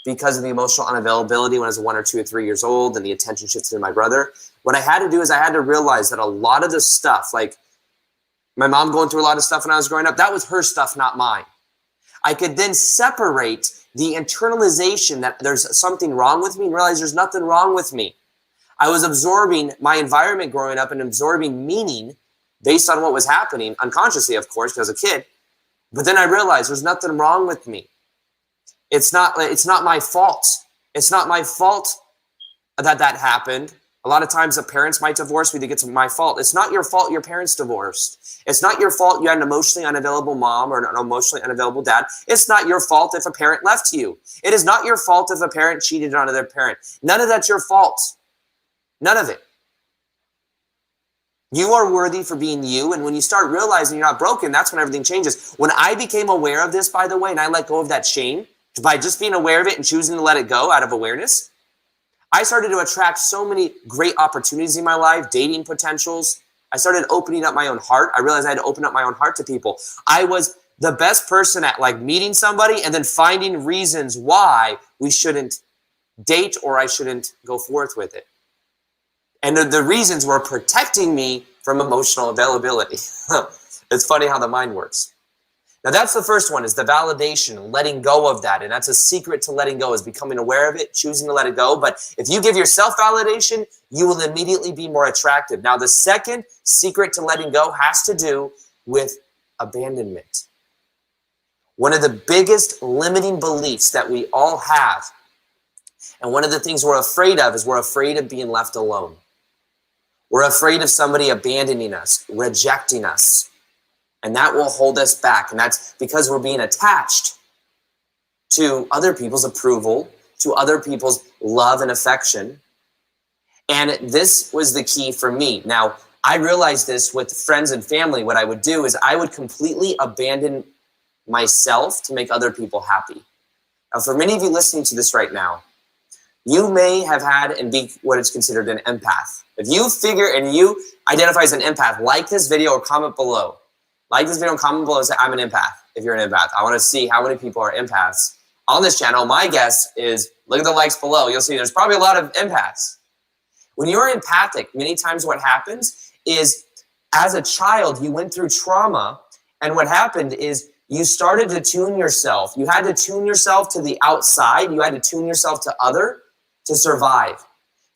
because of the emotional unavailability when I was 1 or 2 or 3 years old and the attention shifted to my brother. What I had to do is I had to realize that a lot of the stuff, like my mom going through a lot of stuff when I was growing up, that was her stuff, not mine. I could then separate the internalization that there's something wrong with me and realize there's nothing wrong with me. I was absorbing my environment growing up and absorbing meaning based on what was happening, unconsciously, of course, because I was a kid. But then I realized there's nothing wrong with me. It's not my fault. It's not my fault that happened. A lot of times the parents might divorce. We think it's my fault. It's not your fault your parents divorced. It's not your fault you had an emotionally unavailable mom or an emotionally unavailable dad. It's not your fault if a parent left you. It is not your fault if a parent cheated on their parent. None of that's your fault. None of it. You are worthy for being you, and when you start realizing you're not broken, that's when everything changes. When I became aware of this, by the way, and I let go of that shame, by just being aware of it and choosing to let it go out of awareness, I started to attract so many great opportunities in my life, dating potentials. I started opening up my own heart. I realized I had to open up my own heart to people. I was the best person at like meeting somebody and then finding reasons why we shouldn't date or I shouldn't go forth with it. And the reasons were protecting me from emotional availability. It's funny how the mind works. Now that's the first one, is the validation, letting go of that. And that's a secret to letting go, is becoming aware of it, choosing to let it go. But if you give yourself validation, you will immediately be more attractive. Now the second secret to letting go has to do with abandonment. One of the biggest limiting beliefs that we all have, and one of the things we're afraid of, is we're afraid of being left alone. We're afraid of somebody abandoning us, rejecting us. And that will hold us back. And that's because we're being attached to other people's approval, to other people's love and affection. And this was the key for me. Now, I realized this with friends and family. What I would do is I would completely abandon myself to make other people happy. Now, for many of you listening to this right now, you may have had and be what is considered an empath. If you figure and you identify as an empath, like this video or comment below. Like this video and comment below and say, I'm an empath. If you're an empath, I want to see how many people are empaths on this channel. My guess is, look at the likes below. You'll see there's probably a lot of empaths. When you're empathic, many times what happens is, as a child, you went through trauma. And what happened is you started to tune yourself. You had to tune yourself to the outside. You had to tune yourself to other to survive.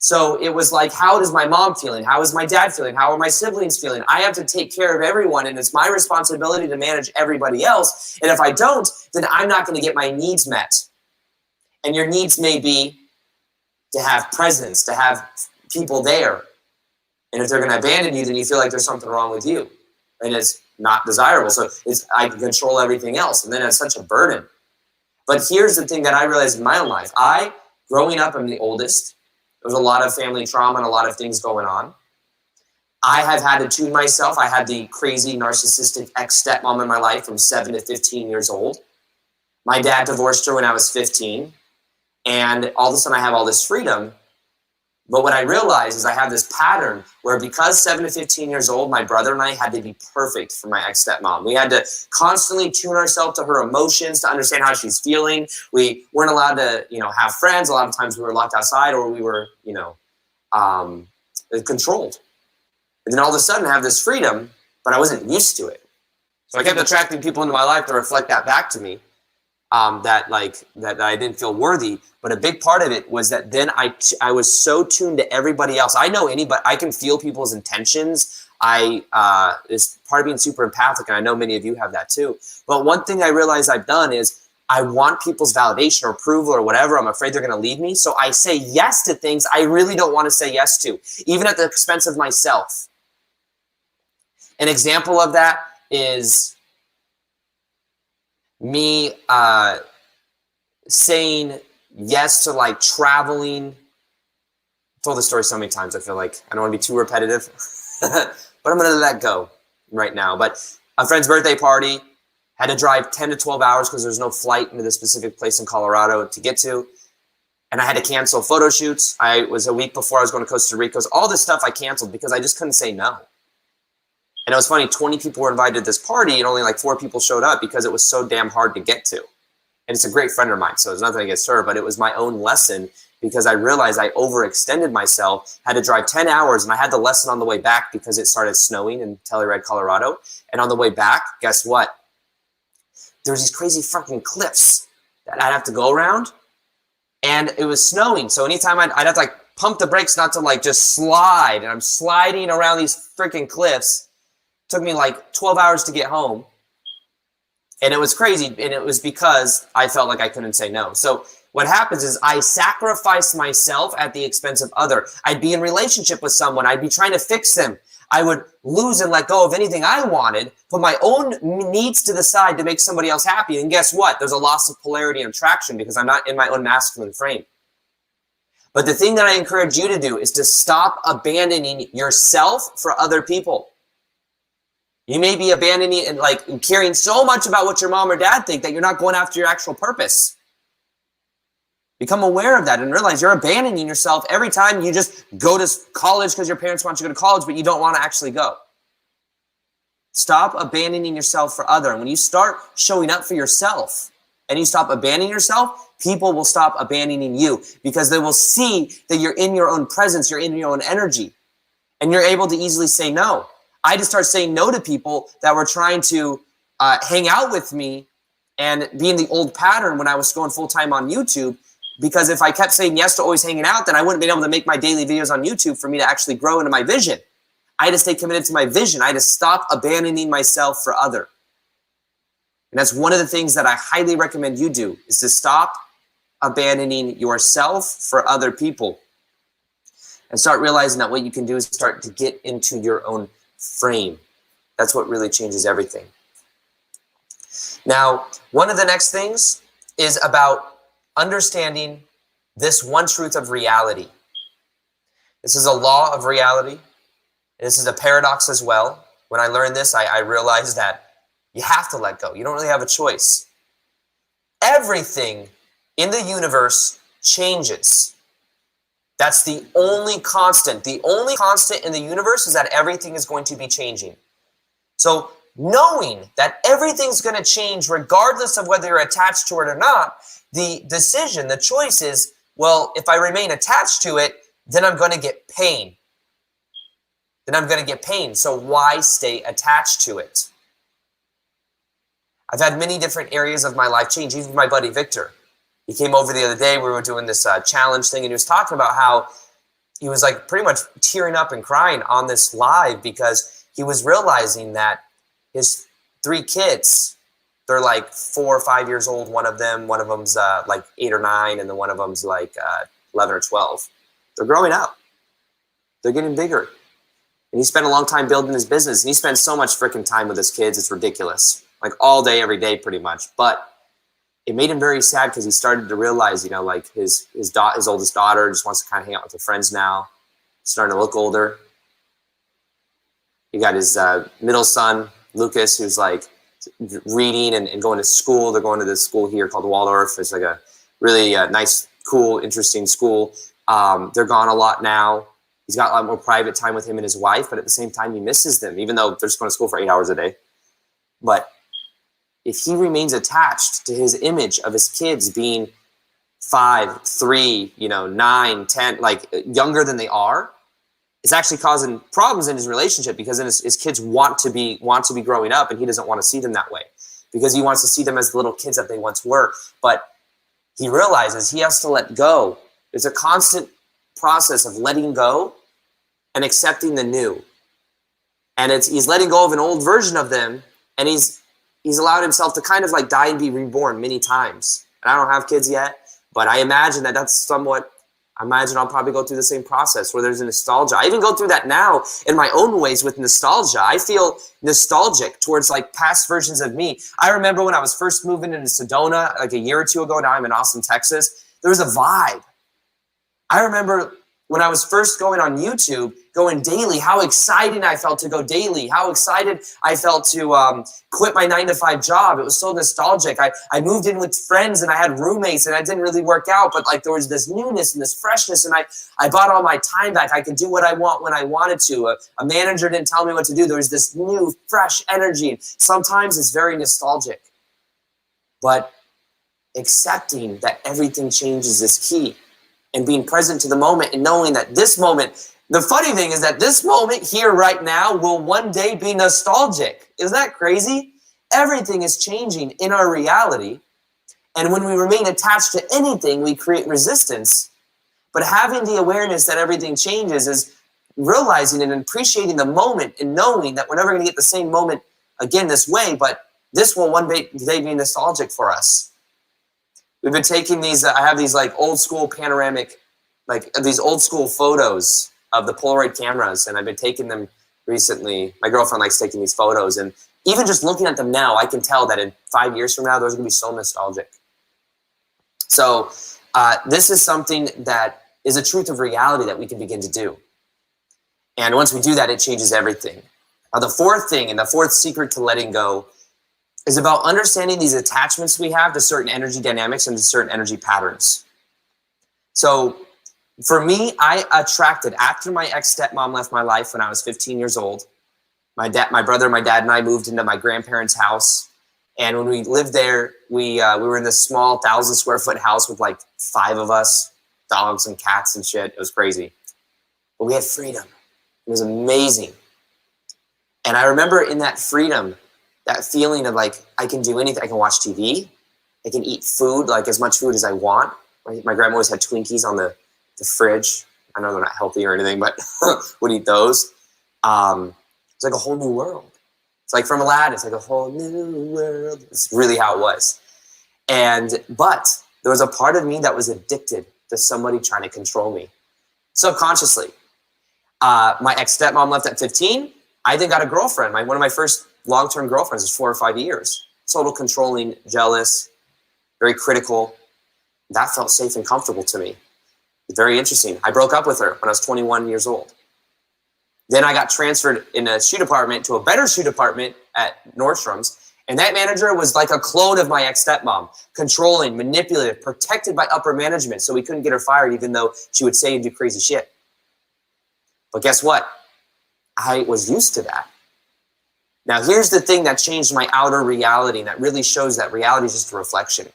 So it was like, how is my mom feeling? How is my dad feeling? How are my siblings feeling? I have to take care of everyone, and it's my responsibility to manage everybody else. And if I don't, then I'm not going to get my needs met. And your needs may be to have presence, to have people there. And if they're going to abandon you, then you feel like there's something wrong with you. And it's not desirable. So I can control everything else. And then it's such a burden. But here's the thing that I realized in my own life. Growing up, I'm the oldest. There was a lot of family trauma and a lot of things going on. I have had to tune myself. I had the crazy narcissistic ex-stepmom in my life from 7 to 15 years old. My dad divorced her when I was 15. And all of a sudden I have all this freedom. But what I realized is I have this pattern where, because 7 to 15 years old, my brother and I had to be perfect for my ex-stepmom. We had to constantly tune ourselves to her emotions to understand how she's feeling. We weren't allowed to, have friends. A lot of times we were locked outside, or we were, controlled. And then all of a sudden I have this freedom, but I wasn't used to it. So I kept attracting people into my life to reflect that back to me. That I didn't feel worthy. But a big part of it was that then I was so tuned to everybody else. I know anybody, I can feel people's intentions. It's part of being super empathic, and I know many of you have that too. But one thing I realized I've done is I want people's validation or approval or whatever. I'm afraid they're going to leave me. So I say yes to things I really don't want to say yes to, even at the expense of myself. An example of that is me saying yes to like traveling. I've told this story so many times, I feel like I don't want to be too repetitive, but I'm going to let that go right now. But a friend's birthday party, had to drive 10 to 12 hours because there's no flight into the specific place in Colorado to get to. And I had to cancel photo shoots. I was a week before I was going to Costa Rica. So all this stuff I canceled because I just couldn't say no. And it was funny, 20 people were invited to this party and only like 4 people showed up because it was so damn hard to get to. And it's a great friend of mine, so there's nothing against her, but it was my own lesson because I realized I overextended myself, had to drive 10 hours, and I had the lesson on the way back because it started snowing in Telluride, Colorado. And on the way back, guess what? There's these crazy fucking cliffs that I'd have to go around. And it was snowing, so anytime I'd have to like pump the brakes not to like just slide, and I'm sliding around these freaking cliffs. It took me like 12 hours to get home, and it was crazy, and it was because I felt like I couldn't say no. So what happens is I sacrifice myself at the expense of other. I'd be in relationship with someone, I'd be trying to fix them. I would lose and let go of anything I wanted, put my own needs to the side to make somebody else happy. And guess what? There's a loss of polarity and attraction because I'm not in my own masculine frame. But the thing that I encourage you to do is to stop abandoning yourself for other people. You may be abandoning and like caring so much about what your mom or dad think that you're not going after your actual purpose. Become aware of that and realize you're abandoning yourself every time you just go to college because your parents want you to go to college, but you don't want to actually go. Stop abandoning yourself for others. And when you start showing up for yourself and you stop abandoning yourself, people will stop abandoning you because they will see that you're in your own presence, you're in your own energy, and you're able to easily say no. I just started saying no to people that were trying to hang out with me and be in the old pattern when I was going full-time on YouTube. Because if I kept saying yes to always hanging out, then I wouldn't be able to make my daily videos on YouTube for me to actually grow into my vision. I had to stay committed to my vision. I had to stop abandoning myself for other. And that's one of the things that I highly recommend you do, is to stop abandoning yourself for other people. And start realizing that what you can do is start to get into your own frame. That's what really changes everything. Now, one of the next things is about understanding this one truth of reality. This is a law of reality. This is a paradox as well. When I learned this, I realized that you have to let go. You don't really have a choice. Everything in the universe changes. That's the only constant. The only constant in the universe is that everything is going to be changing. So knowing that everything's going to change regardless of whether you're attached to it or not, the decision, the choice is, well, if I remain attached to it, then I'm going to get pain. So why stay attached to it? I've had many different areas of my life change. Even my buddy Victor, he came over the other day. We were doing this challenge thing, and he was talking about how he was like pretty much tearing up and crying on this live because he was realizing that his 3 kids, they're like 4 or 5 years old. One of them's like 8 or 9, and then one of them's like 11 or 12. They're growing up. They're getting bigger. And he spent a long time building his business, and he spends so much freaking time with his kids. It's ridiculous. Like all day, every day, pretty much. But it made him very sad because he started to realize, you know, like his oldest daughter just wants to kind of hang out with her friends now. Starting to look older. He got his middle son, Lucas, who's like reading and going to school. They're going to this school here called Waldorf. It's like a really nice, cool, interesting school. They're gone a lot now. He's got a lot more private time with him and his wife, but at the same time, he misses them, even though they're just going to school for 8 hours a day. But if he remains attached to his image of his kids being 5, 3, 9, 10, like younger than they are, it's actually causing problems in his relationship because then his kids want to be growing up, and he doesn't want to see them that way because he wants to see them as the little kids that they once were. But he realizes he has to let go. There's a constant process of letting go and accepting the new. And he's letting go of an old version of them, and he's allowed himself to kind of like die and be reborn many times. And I don't have kids yet, but I imagine that that's somewhat I imagine I'll probably go through the same process where there's a nostalgia. I even go through that now in my own ways with nostalgia. I feel nostalgic towards like past versions of me. I remember when I was first moving into Sedona like a year or two ago. Now I'm in Austin, Texas. There was a vibe. I remember when I was first going on YouTube, going daily, how exciting I felt to go daily, how excited I felt to quit my 9-to-5 job. It was so nostalgic. I moved in with friends and I had roommates and I didn't really work out, but like there was this newness and this freshness, and I bought all my time back. I could do what I want when I wanted to. A manager didn't tell me what to do. There was this new, fresh energy. Sometimes it's very nostalgic, but accepting that everything changes is key. And being present to the moment and knowing that this moment, the funny thing is that this moment here right now will one day be nostalgic. Isn't that crazy? Everything is changing in our reality. And when we remain attached to anything, we create resistance. But having the awareness that everything changes is realizing and appreciating the moment and knowing that we're never going to get the same moment again this way, but this will one day be nostalgic for us. We've been taking these, I have these like old school panoramic, like these old school photos of the Polaroid cameras, and I've been taking them recently. My girlfriend likes taking these photos, and even just looking at them now, I can tell that in 5 years from now, those are gonna be so nostalgic. So this is something that is a truth of reality that we can begin to do. And once we do that, it changes everything. Now the fourth thing, and the fourth secret to letting go, is about understanding these attachments we have to certain energy dynamics and to certain energy patterns. So for me, I attracted, after my ex-stepmom left my life when I was 15 years old, my brother, my dad, and I moved into my grandparents' house. And when we lived there, we were in this small 1,000-square-foot house with like 5 of us, dogs and cats and shit. It was crazy. But we had freedom. It was amazing. And I remember in that freedom, that feeling of like, I can do anything. I can watch TV. I can eat food, like as much food as I want. My grandma always had Twinkies on the fridge. I know they're not healthy or anything, but would eat those. It's like a whole new world. It's like from Aladdin. It's like a whole new world. It's really how it was. But there was a part of me that was addicted to somebody trying to control me subconsciously. My ex-stepmom left at 15. I then got a girlfriend. One of my first long-term girlfriends is 4 or 5 years. Total controlling, jealous, very critical. That felt safe and comfortable to me. Very interesting. I broke up with her when I was 21 years old. Then I got transferred in a shoe department to a better shoe department at Nordstrom's. And that manager was like a clone of my ex-stepmom, controlling, manipulative, protected by upper management. So we couldn't get her fired even though she would say and do crazy shit. But guess what? I was used to that. Now, here's the thing that changed my outer reality, and that really shows that reality is just a reflection.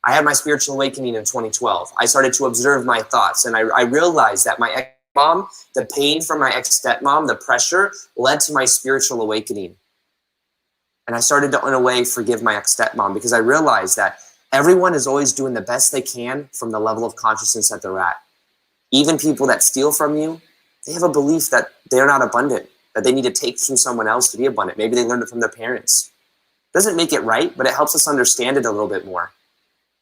I had my spiritual awakening in 2012. I started to observe my thoughts, and I realized that my ex-mom, the pain from my ex-stepmom, the pressure, led to my spiritual awakening. And I started to, in a way, forgive my ex-stepmom because I realized that everyone is always doing the best they can from the level of consciousness that they're at. Even people that steal from you, they have a belief that they're not abundant, that they need to take from someone else to be abundant. Maybe they learned it from their parents. Doesn't make it right, but it helps us understand it a little bit more.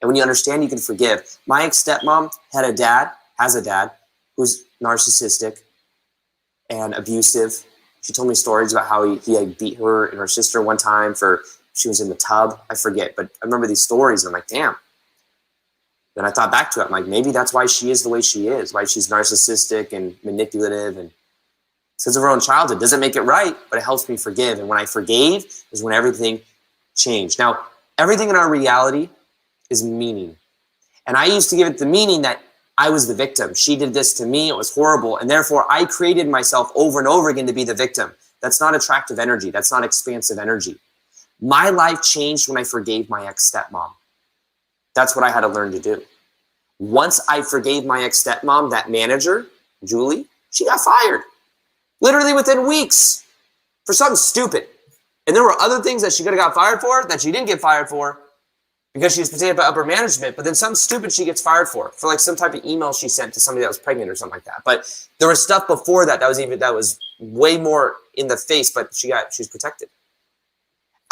And when you understand, you can forgive. My ex-stepmom has a dad who's narcissistic and abusive. She told me stories about how he had beat her and her sister one time she was in the tub. I forget, but I remember these stories and I'm like, damn. Then I thought back to it. I'm like, maybe that's why she is the way she is, why she's narcissistic and manipulative and because of her own childhood. Doesn't make it right, but it helps me forgive. And when I forgave is when everything changed. Now, everything in our reality is meaning. And I used to give it the meaning that I was the victim. She did this to me. It was horrible. And therefore, I created myself over and over again to be the victim. That's not attractive energy. That's not expansive energy. My life changed when I forgave my ex-stepmom. That's what I had to learn to do. Once I forgave my ex-stepmom, that manager, Julie, she got fired. Literally within weeks for something stupid. And there were other things that she could have got fired for that she didn't get fired for because she was protected by upper management. But then something stupid she gets fired for like some type of email she sent to somebody that was pregnant or something like that. But there was stuff before that that was way more in the face, but she was protected.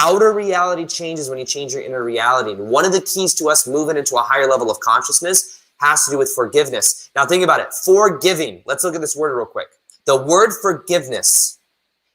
Outer reality changes when you change your inner reality. And one of the keys to us moving into a higher level of consciousness has to do with forgiveness. Now think about it. Forgiving. Let's look at this word real quick. The word forgiveness.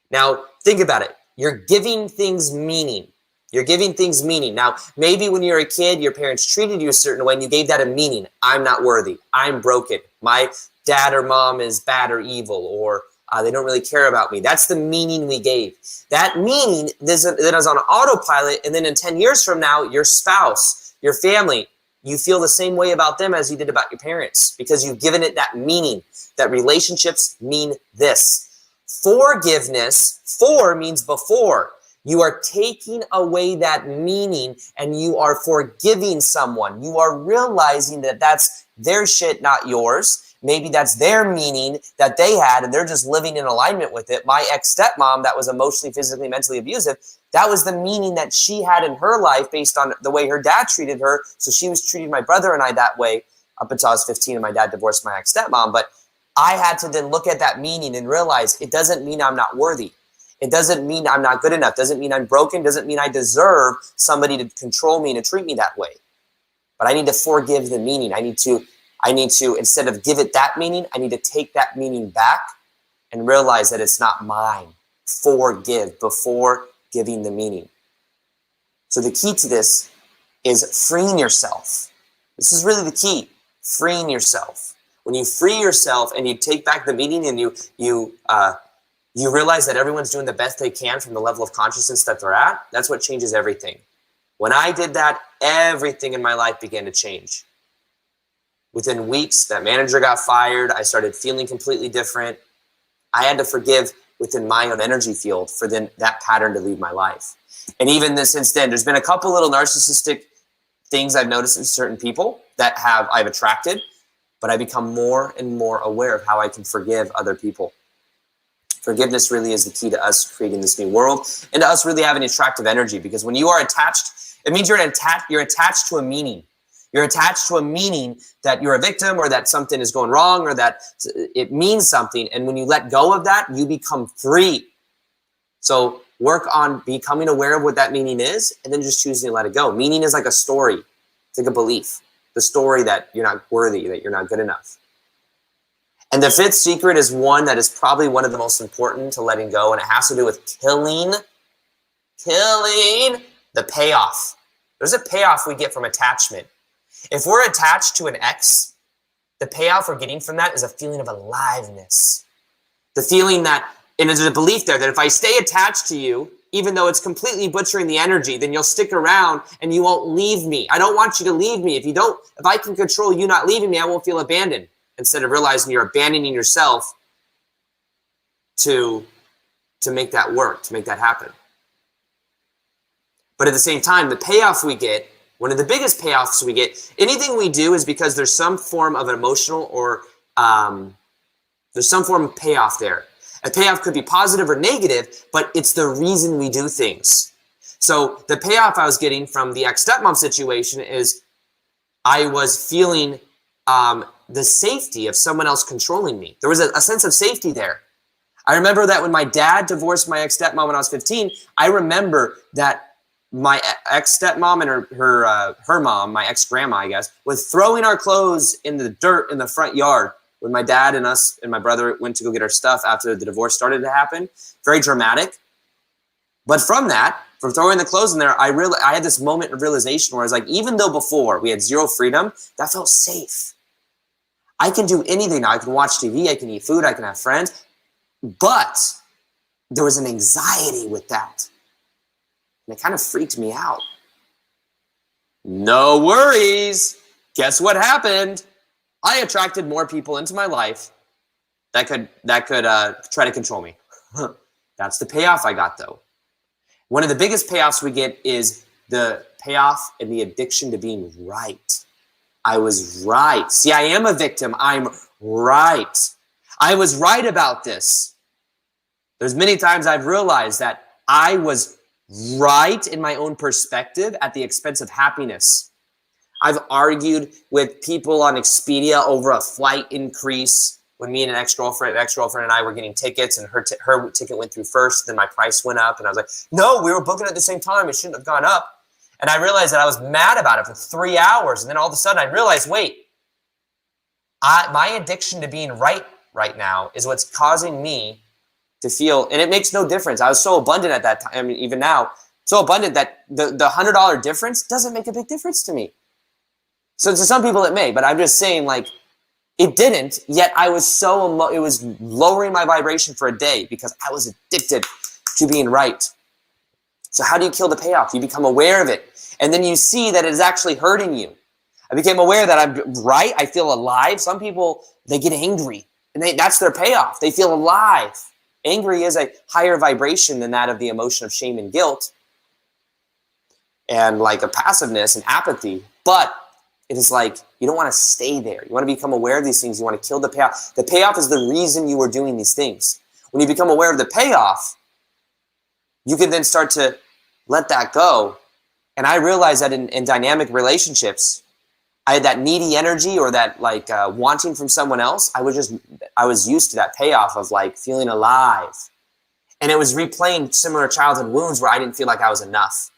Now think about it. You're giving things meaning. You're giving things meaning. Now, maybe when you were a kid, your parents treated you a certain way and you gave that a meaning. I'm not worthy. I'm broken. My dad or mom is bad or evil, or they don't really care about me. That's the meaning we gave. That meaning that is on autopilot, and then in 10 years from now, your spouse, your family, you feel the same way about them as you did about your parents because you've given it that meaning, that relationships mean this. Forgiveness, for means before. You are taking away that meaning and you are forgiving someone. You are realizing that that's their shit, not yours. Maybe that's their meaning that they had and they're just living in alignment with it. My ex-stepmom that was emotionally, physically, mentally abusive, that was the meaning that she had in her life based on the way her dad treated her. So she was treating my brother and I that way up until I was 15 and my dad divorced my ex-stepmom. But I had to then look at that meaning and realize it doesn't mean I'm not worthy. It doesn't mean I'm not good enough. Doesn't mean I'm broken. Doesn't mean I deserve somebody to control me and to treat me that way. But I need to forgive the meaning. I need to, instead of give it that meaning, I need to take that meaning back and realize that it's not mine. Forgive before giving the meaning. So the key to this is freeing yourself. This is really the key, freeing yourself. When you free yourself and you take back the meaning and you realize that everyone's doing the best they can from the level of consciousness that they're at, that's what changes everything. When I did that, everything in my life began to change. Within weeks, that manager got fired. I started feeling completely different. I had to forgive within my own energy field for then that pattern to leave my life. And even since then, there's been a couple little narcissistic things I've noticed in certain people that I've attracted, but I become more and more aware of how I can forgive other people. Forgiveness really is the key to us creating this new world and to us really having attractive energy, because when you are attached, it means you're attached to a meaning. You're attached to a meaning that you're a victim or that something is going wrong or that it means something. And when you let go of that, you become free. So work on becoming aware of what that meaning is and then just choosing to let it go. Meaning is like a story. It's like a belief. The story that you're not worthy, that you're not good enough. And the fifth secret is one that is probably one of the most important to letting go, and it has to do with killing the payoff. There's a payoff we get from attachment. If we're attached to an ex, the payoff we're getting from that is a feeling of aliveness. The feeling that, and there's a belief there that if I stay attached to you, even though it's completely butchering the energy, then you'll stick around and you won't leave me. I don't want you to leave me. If I can control you not leaving me, I won't feel abandoned. Instead of realizing you're abandoning yourself to make that work, to make that happen. But at the same time, the payoff we get, one of the biggest payoffs we get, anything we do is because there's some form of an emotional or there's some form of payoff there. A payoff could be positive or negative, but it's the reason we do things. So the payoff I was getting from the ex-stepmom situation is I was feeling the safety of someone else controlling me. There was a sense of safety there. I remember that when my dad divorced my ex-stepmom when I was 15, I remember that my ex-stepmom and her mom, my ex-grandma, I guess, was throwing our clothes in the dirt in the front yard when my dad and us and my brother went to go get our stuff after the divorce started to happen. Very dramatic. But from throwing the clothes in there, I had this moment of realization where I was like, even though before we had zero freedom, that felt safe. I can do anything now. I can watch TV, I can eat food, I can have friends. But there was an anxiety with that. And it kind of freaked me out. No worries. Guess what happened? I attracted more people into my life that could try to control me. That's the payoff I got, though. One of the biggest payoffs we get is the payoff and the addiction to being right. I was right. See, I am a victim. I'm right. I was right about this. There's many times I've realized that I was right in my own perspective at the expense of happiness. I've argued with people on Expedia over a flight increase when me and an ex-girlfriend and I were getting tickets, and her ticket went through first, then my price went up, and I was like, no, we were booking at the same time. It shouldn't have gone up. And I realized that I was mad about it for 3 hours. And then all of a sudden I realized, wait, My addiction to being right now is what's causing me to feel, and it makes no difference. I was so abundant at that time. I mean, even now, so abundant that the $100 difference doesn't make a big difference to me. So to some people it may, but I'm just saying, like, it didn't, yet I was so, it was lowering my vibration for a day because I was addicted to being right. So how do you kill the payoff? You become aware of it, and then you see that it is actually hurting you. I became aware that I'm right. I feel alive. Some people, they get angry, and that's their payoff. They feel alive. Angry is a higher vibration than that of the emotion of shame and guilt, and like a passiveness and apathy. But it is like, you don't want to stay there. You want to become aware of these things. You want to kill the payoff. The payoff is the reason you were doing these things. When you become aware of the payoff, you can then start to let that go. And I realized that in dynamic relationships, I had that needy energy or that like wanting from someone else. I was used to that payoff of like feeling alive. And it was replaying similar childhood wounds where I didn't feel like I was enough.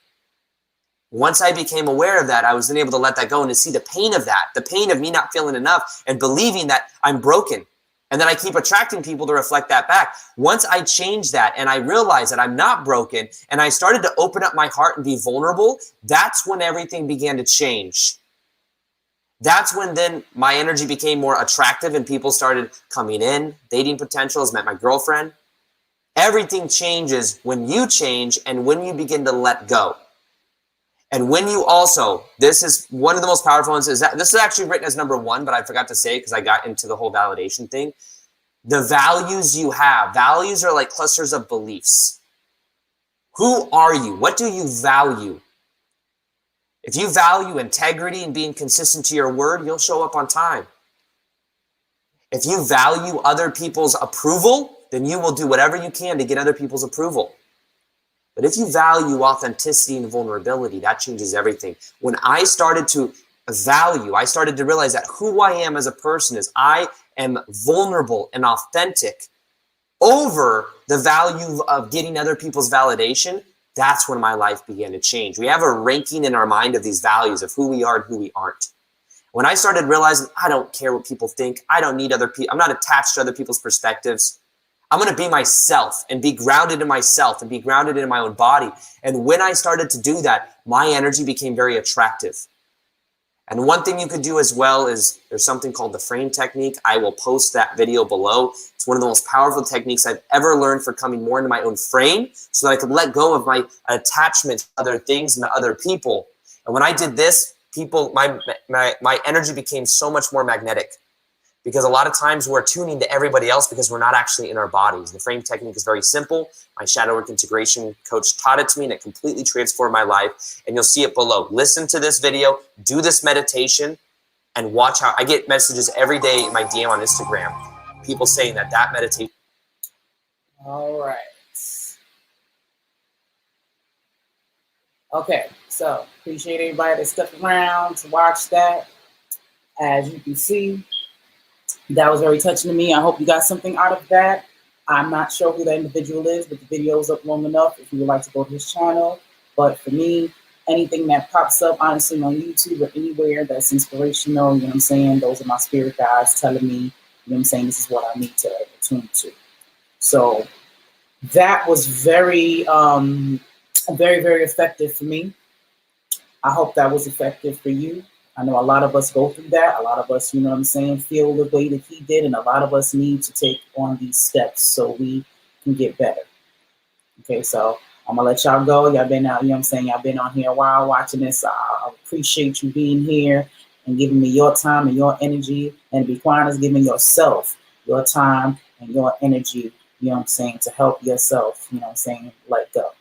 Once I became aware of that, I was then able to let that go and to see the pain of that, the pain of me not feeling enough and believing that I'm broken. And then I keep attracting people to reflect that back. Once I changed that and I realized that I'm not broken and I started to open up my heart and be vulnerable, that's when everything began to change. That's when then my energy became more attractive and people started coming in, dating potentials, met my girlfriend. Everything changes when you change and when you begin to let go. And when you also, this is one of the most powerful ones, is that this is actually written as number 1, but I forgot to say it because I got into the whole validation thing. The values you have. Values are like clusters of beliefs. Who are you? What do you value? If you value integrity and being consistent to your word, you'll show up on time. If you value other people's approval, then you will do whatever you can to get other people's approval. But if you value authenticity and vulnerability, that changes everything. When I started to value, I started to realize that who I am as a person is I am vulnerable and authentic over the value of getting other people's validation. That's when my life began to change. We have a ranking in our mind of these values of who we are and who we aren't. When I started realizing I don't care what people think, I don't need other people, I'm not attached to other people's perspectives. I'm going to be myself and be grounded in myself and be grounded in my own body. And when I started to do that, my energy became very attractive. And one thing you could do as well is there's something called the frame technique. I will post that video below. It's one of the most powerful techniques I've ever learned for coming more into my own frame so that I could let go of my attachment to other things and to other people. And when I did this, my energy became so much more magnetic. Because a lot of times we're tuning to everybody else because we're not actually in our bodies. The frame technique is very simple. My shadow work integration coach taught it to me and it completely transformed my life. And you'll see it below. Listen to this video, do this meditation, and watch how I get messages every day in my DM on Instagram. People saying that meditation. All right. Okay, so appreciate everybody that stuck around to watch that. As you can see, that was very touching to me. I hope you got something out of that. I'm not sure who that individual is, but the video is up long enough if you would like to go to his channel. But for me, anything that pops up, honestly, on YouTube or anywhere that's inspirational, you know what I'm saying? Those are my spirit guides telling me, you know what I'm saying, this is what I need to attune to. So that was very, very, very effective for me. I hope that was effective for you. I know a lot of us go through that. A lot of us, you know what I'm saying, feel the way that he did. And a lot of us need to take on these steps so we can get better. Okay, so I'm going to let y'all go. Y'all been out, you know what I'm saying, y'all been on here a while watching this. I appreciate you being here and giving me your time and your energy. And to be quite honest, giving yourself your time and your energy, you know what I'm saying, to help yourself, you know what I'm saying, let go.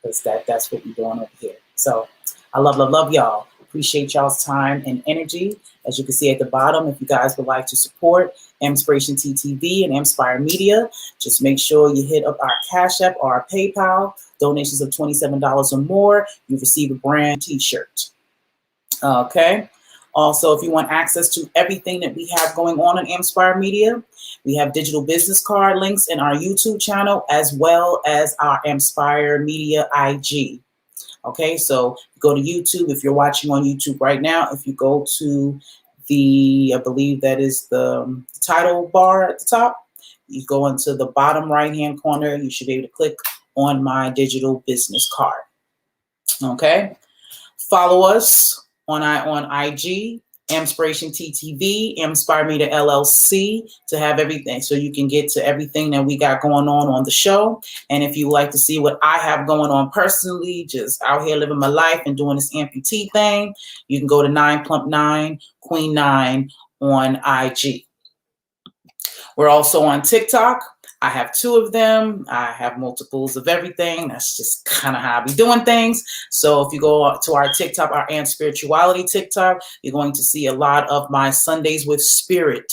Because that's what we're doing over here. So I love y'all. Appreciate y'all's time and energy. As you can see at the bottom, if you guys would like to support AMPspirationTTV and AMPspired Media, just make sure you hit up our Cash App or our PayPal. Donations of $27 or more, you receive a brand t-shirt. Okay. Also, if you want access to everything that we have going on in AMPspired Media, we have digital business card links in our YouTube channel as well as our AMPspired Media IG. Okay, so go to YouTube. If you're watching on YouTube right now, if you go to I believe that is the title bar at the top. You go into the bottom right-hand corner. You should be able to click on my digital business card. Okay. Follow us on IG, AMPspirationTTV, AMPspired Media LLC, to have everything, so you can get to everything that we got going on the show. And if you like to see what I have going on personally, just out here living my life and doing this amputee thing, you can go to 9Plump9 Queen 9 on IG. We're also on TikTok. I have 2 of them. I have multiples of everything. That's just kind of how I be doing things. So if you go to our TikTok, our And Spirituality TikTok, you're going to see a lot of my Sundays with Spirit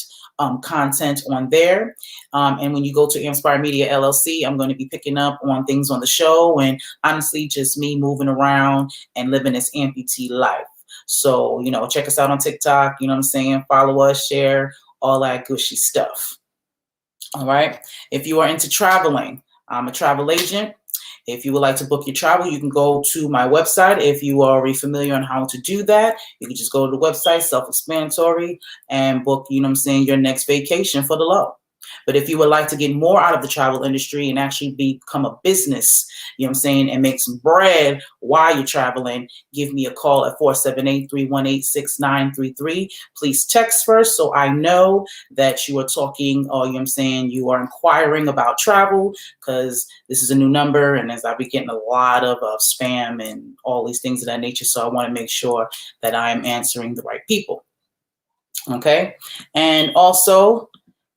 content on there. And when you go to AMPspired Media LLC, I'm going to be picking up on things on the show, and honestly, just me moving around and living this amputee life. So, you know, check us out on TikTok. You know what I'm saying? Follow us, share, all that gushy stuff. All right. If you are into traveling, I'm a travel agent. If you would like to book your travel, you can go to my website. If you are already familiar on how to do that, you can just go to the website, self-explanatory, and book, you know what I'm saying, your next vacation for the low. But if you would like to get more out of the travel industry and actually become a business, you know what I'm saying, and make some bread while you're traveling, give me a call at 478-318-6933. Please text first so I know that you are talking, or you know what I'm saying, you are inquiring about travel, because this is a new number, and as I be getting a lot of spam and all these things of that nature, so I want to make sure that I am answering the right people. Okay, and also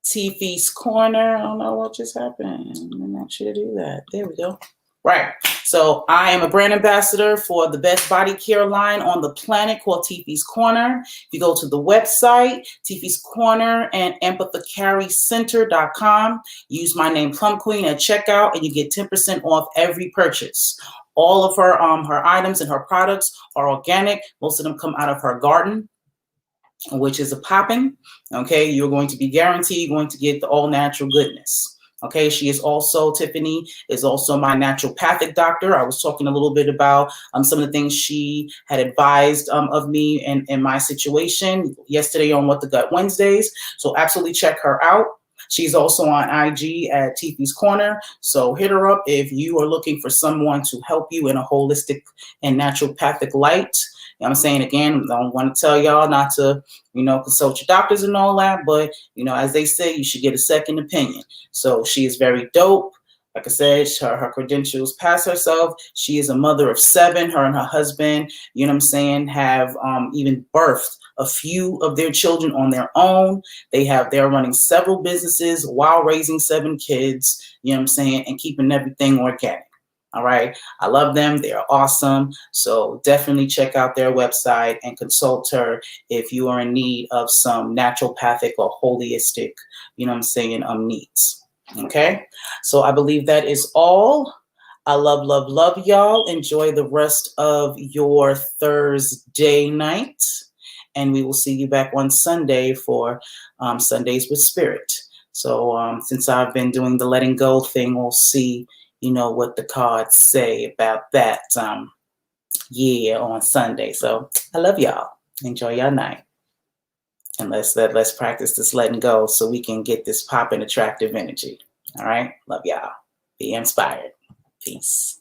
Tiffy's Corner. I don't know what just happened. I'm not sure to do that. There we go. Right. So I am a brand ambassador for the best body care line on the planet called Tiffy's Corner. If you go to the website, Tiffy's Corner and EmpathicCarryCenter.com, use my name Plum Queen at checkout, and you get 10% off every purchase. All of her items and her products are organic. Most of them come out of her garden, which is a popping. Okay, you're going to be guaranteed going to get the all natural goodness. Okay, she is also, Tiffany is also my naturopathic doctor. I was talking a little bit about some of the things she had advised of me in my situation yesterday on What the Gut Wednesdays. So absolutely check her out. She's also on IG at Tiffy's Corner. So hit her up if you are looking for someone to help you in a holistic and naturopathic light. You know what I'm saying? Again, I don't want to tell y'all not to, you know, consult your doctors and all that, but, you know, as they say, you should get a second opinion. So she is very dope. Like I said, her credentials pass herself. She is a mother of 7. Her and her husband, you know what I'm saying, have even birthed a few of their children on their own. They're running several businesses while raising 7 kids, you know what I'm saying, and keeping everything organic. All right. I love them. They are awesome. So definitely check out their website and consult her if you are in need of some naturopathic or holistic, you know what I'm saying, needs. Okay. So I believe that is all. I love, love, love y'all. Enjoy the rest of your Thursday night. And we will see you back on Sunday for Sundays with Spirit. So since I've been doing the letting go thing, we'll see, you know, what the cards say about that, on Sunday. So I love y'all. Enjoy your night. And let's practice this letting go so we can get this popping attractive energy. All right. Love y'all. Be inspired. Peace.